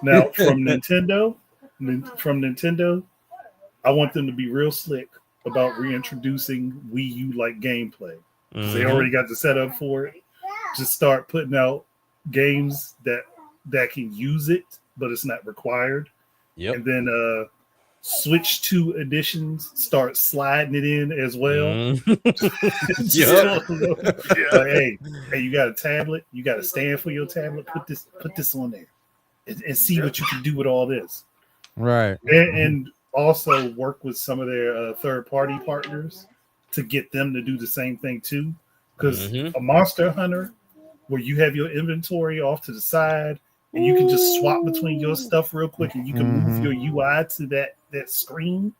S4: Now from Nintendo, I want them to be real slick about reintroducing Wii U like gameplay. They already got the setup for it. Just start putting out games that can use it, but it's not required.
S2: Yep.
S4: And then Switch 2 editions start sliding it in as well. Like, hey, you got a tablet, you got a stand for your tablet. Put this on there, and see what you can do with all this.
S3: Right.
S4: And also work with some of their third-party partners to get them to do the same thing too. Because a Monster Hunter, where you have your inventory off to the side and you can just swap between your stuff real quick and you can move your UI to that screen,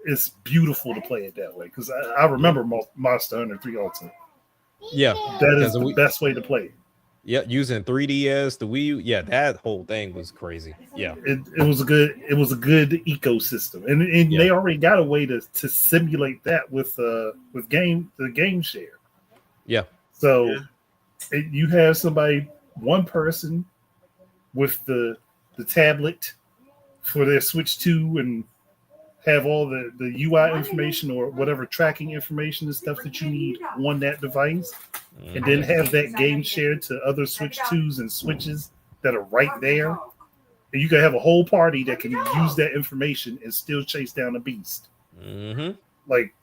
S4: it's beautiful to play it that way. Because I remember Monster Hunter 3 Ultimate.
S2: Yeah.
S4: That is the best way to play it.
S2: Yeah, using 3DS, the Wii U, that whole thing was crazy. Yeah,
S4: it was a good ecosystem, and they already got a way to simulate that with the game share.
S2: Yeah.
S4: So you have one person with the tablet for their Switch 2 and have all the UI information or whatever tracking information and stuff that you need on that device. And then have that game shared to other Switch 2s and Switches that are right there. And you can have a whole party that can use that information and still chase down a beast. Like,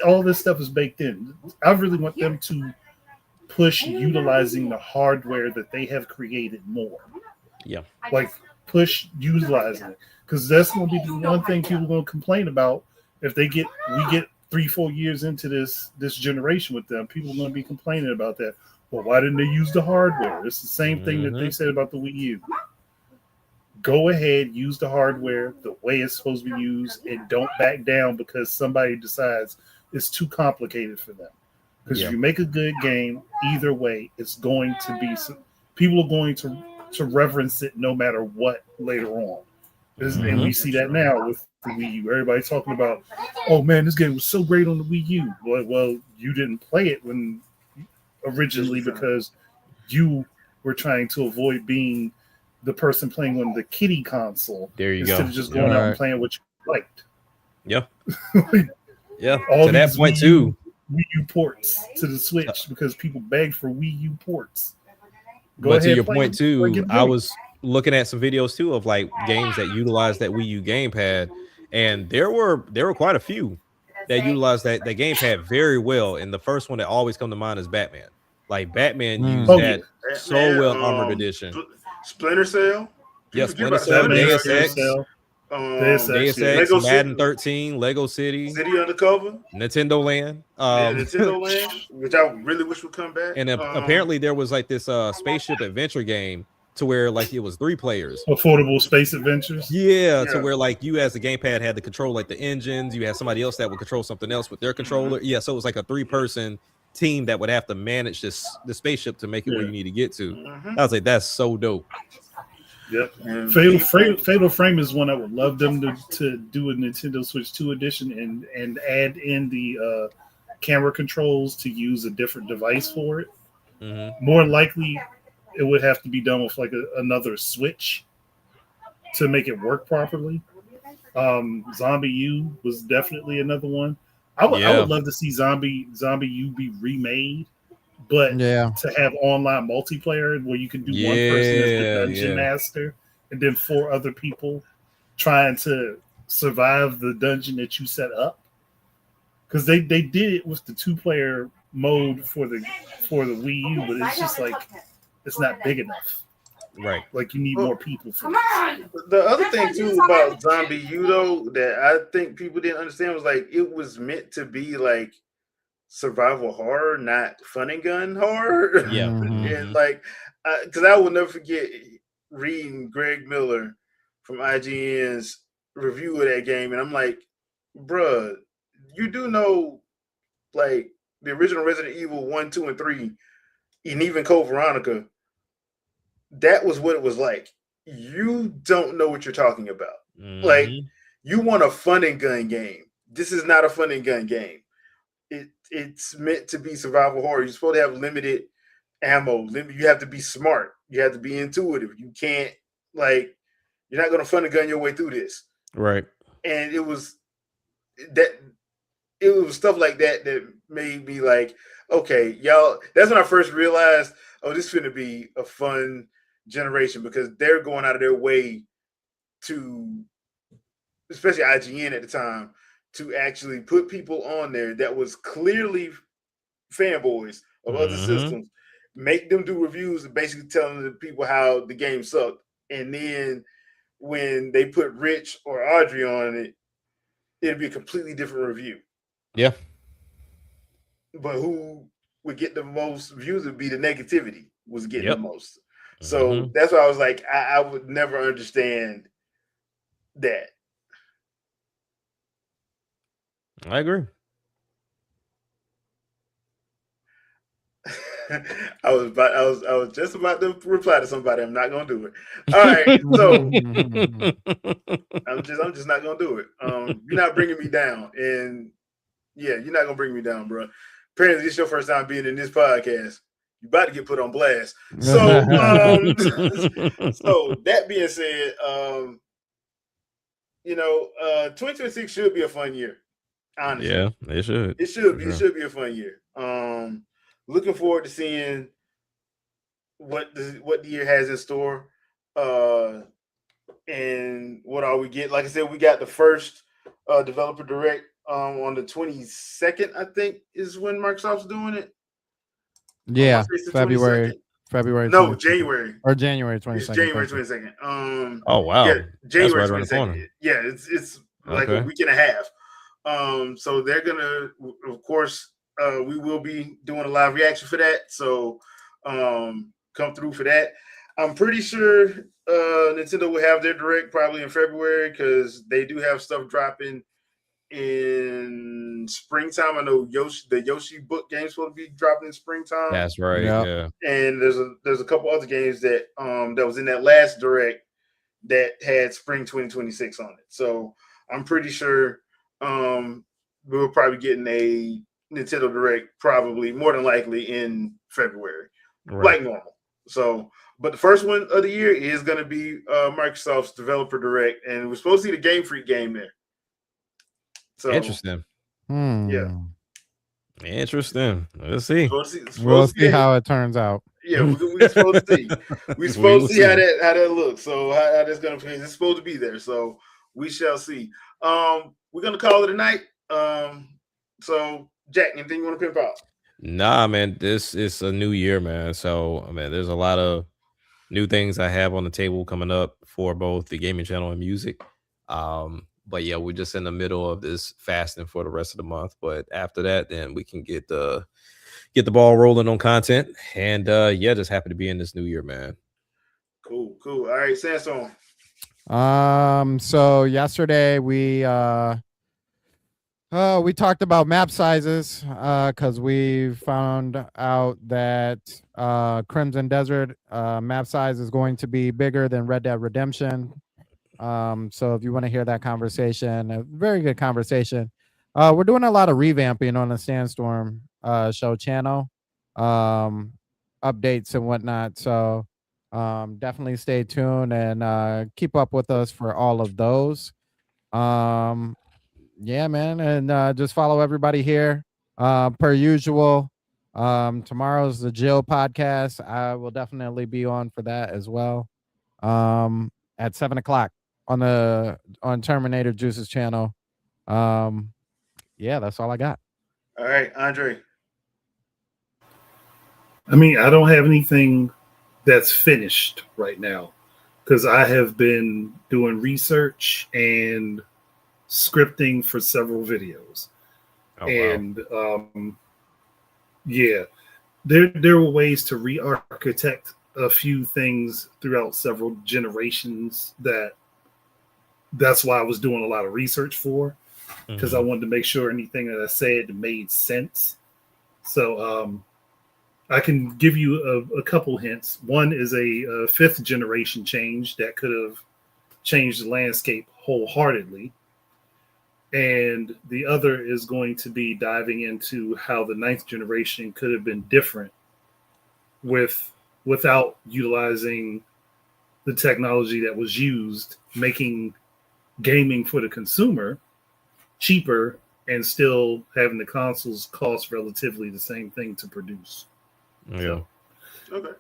S4: all this stuff is baked in. I really want them to push utilizing the hardware that they have created more.
S2: Yeah.
S4: Like, push utilizing it. Because that's going to be the one thing people are going to complain about if we get 3-4 years into this generation with them. People are going to be complaining about that. Well, why didn't they use the hardware? It's the same thing that they said about the Wii U. Go ahead, use the hardware the way it's supposed to be used, and don't back down because somebody decides it's too complicated for them. Because if you make a good game, either way, it's going to be people are going to reverence it no matter what later on. And we see that now with the Wii U. Everybody's talking about, oh man, this game was so great on the Wii U. Well, you didn't play it when originally because you were trying to avoid being the person playing on the kiddie console.
S2: There you
S4: instead
S2: go.
S4: of just going out and playing what you liked.
S2: Yeah.
S4: Yeah.
S2: To that point too.
S4: Wii U ports to the Switch because people begged for Wii U ports.
S2: But to your point too, I was looking at some videos too of like games that utilize that Wii U gamepad, and there were quite a few that utilized that gamepad very well. And the first one that always come to mind is Batman. Like Batman used that so well, Armored Edition,
S1: Splinter Cell.
S2: Splinter Cell, Deus Ex.
S4: Deus
S2: Deus
S4: Ex, yeah.
S2: Ex,
S1: Lego
S2: Madden
S1: City,
S2: 13, Lego City,
S1: City Undercover,
S2: Nintendo Land.
S1: yeah, Nintendo Land, which I really wish would come back.
S2: And apparently there was like this spaceship adventure game to where like it was 3 players.
S4: Affordable Space Adventures.
S2: Yeah, to
S1: Yeah.
S2: where like you as the gamepad had to control like the engines. You had somebody else that would control something else with their controller. Yeah, so it was like a 3-person team that would have to manage the spaceship to make it where you need to get to. I was like, that's so dope.
S4: Yep. Fatal Frame is one I would love them to do a Nintendo Switch 2 edition and add in the camera controls to use a different device for it. More likely, it would have to be done with like another Switch to make it work properly. Zombie U was definitely another one. I would love to see Zombie U be remade, but to have online multiplayer where you can do one person as the dungeon master and then 4 other people trying to survive the dungeon that you set up. Because they did it with the 2-player mode for the Wii U, but it's just like it's not big enough.
S2: Right.
S4: Like you need more people for it.
S1: The other thing too about Zombie U though that I think people didn't understand was like it was meant to be like survival horror, not fun and gun horror.
S2: Yeah.
S1: And like because I will never forget reading Greg Miller from IGN's review of that game, and I'm like, bruh, you do know like the original Resident Evil 1, 2, and 3, and even Code Veronica, that was what it was like. You don't know what you're talking about. Like, you want a fun and gun game. This is not a fun and gun game. It's meant to be survival horror. You're supposed to have limited ammo. You have to be smart. You have to be intuitive. You can't, like, you're not going to fun and gun your way through this.
S2: Right.
S1: And it was stuff like that that made me like, okay, y'all, that's when I first realized, oh, this is going to be a fun generation because they're going out of their way to, especially IGN at the time, to actually put people on there that was clearly fanboys of other systems, make them do reviews and basically telling the people how the game sucked. And then when they put Rich or Audrey on it, it'd be a completely different review.
S2: Yeah.
S1: But who would get the most views would be the negativity was getting the most. So that's why I was like, I would never understand that.
S2: I agree.
S1: I was just about to reply to somebody. I'm not gonna do it. All right, so I'm just not gonna do it. You're not bringing me down, and yeah, you're not gonna bring me down, bro. Apparently, this is your first time being in this podcast. You're about to get put on blast. So, so that being said, 2026 should be a fun year. Honestly,
S2: yeah, it should.
S1: It should be. It should be a fun year. Looking forward to seeing what the year has in store, and what all we get. Like I said, we got the first developer direct on the 22nd. I think is when Microsoft's doing it.
S3: Yeah, February.
S1: No, 22nd. January
S3: or January 22nd.
S1: January 22nd.
S2: Oh wow,
S1: yeah, January
S2: right
S1: 22nd. Yeah, it's like a week and a half. So they're gonna, of course, we will be doing a live reaction for that. So come through for that. I'm pretty sure Nintendo will have their direct probably in February because they do have stuff dropping in springtime. I know the Yoshi book game's supposed to be dropping in springtime.
S2: That's right. Yeah.
S1: And there's a couple other games that that was in that last direct that had spring 2026 on it. So I'm pretty sure we'll probably getting a Nintendo Direct probably more than likely in February, like normal. So, but the first one of the year is going to be Microsoft's Developer Direct, and we're supposed to see the Game Freak game there. So
S2: interesting.
S1: Yeah.
S2: Interesting. Let's see.
S3: We'll see how it turns out.
S1: Yeah, we're supposed to see. We're supposed to see how that looks. So how that's going to play. It's supposed to be there. So we shall see. We're gonna call it a night. So Jack, anything you want to pimp out?
S2: Nah, man, this is a new year, man. So I mean, there's a lot of new things I have on the table coming up for both the gaming channel and music. But yeah, we're just in the middle of this fasting for the rest of the month. But after that, then we can get the ball rolling on content. And yeah, just happy to be in this new year, man.
S1: Cool. All right, Samsung.
S3: So yesterday we talked about map sizes because we found out that Crimson Desert map size is going to be bigger than Red Dead Redemption. So if you want to hear that conversation, a very good conversation. We're doing a lot of revamping on the Sandstorm show channel, updates and whatnot. So definitely stay tuned and keep up with us for all of those. Yeah, man, and just follow everybody here per usual. Tomorrow's the Jill podcast. I will definitely be on for that as well. At 7:00 on Terminator Juice's channel. Yeah, that's all I got.
S1: All right, Andre.
S4: I mean, I don't have anything that's finished right now because I have been doing research and scripting for several videos.
S2: Oh,
S4: and yeah, there were ways to re-architect a few things throughout several generations. That's why I was doing a lot of research for, because I wanted to make sure anything that I said made sense. So I can give you a couple hints. One is a fifth generation change that could have changed the landscape wholeheartedly. And the other is going to be diving into how the ninth generation could have been different without utilizing the technology that was used, making gaming for the consumer cheaper and still having the consoles cost relatively the same thing to produce.
S2: Yeah.
S4: So,
S1: Okay,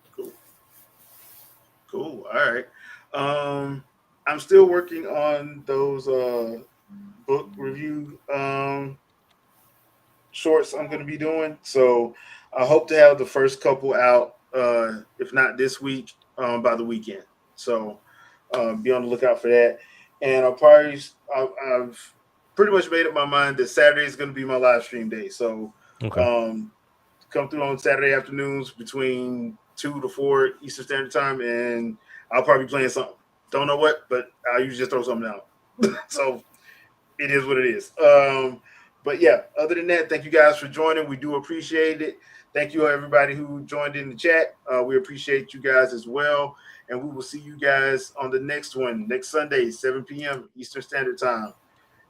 S1: cool. All right. I'm still working on those book review shorts I'm going to be doing. So I hope to have the first couple out, if not this week, by the weekend. So be on the lookout for that. And I've pretty much made up my mind that Saturday is going to be my live stream day. So come through on Saturday afternoons between 2 to 4 Eastern Standard Time, and I'll probably be playing something. Don't know what, but I'll usually just throw something out. So it is what it is. But yeah, other than that, thank you guys for joining. We do appreciate it. Thank you, everybody who joined in the chat. We appreciate you guys as well. And we will see you guys on the next one, next Sunday, 7 p.m. Eastern Standard Time.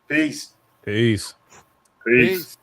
S1: Peace.
S2: Peace.
S4: peace.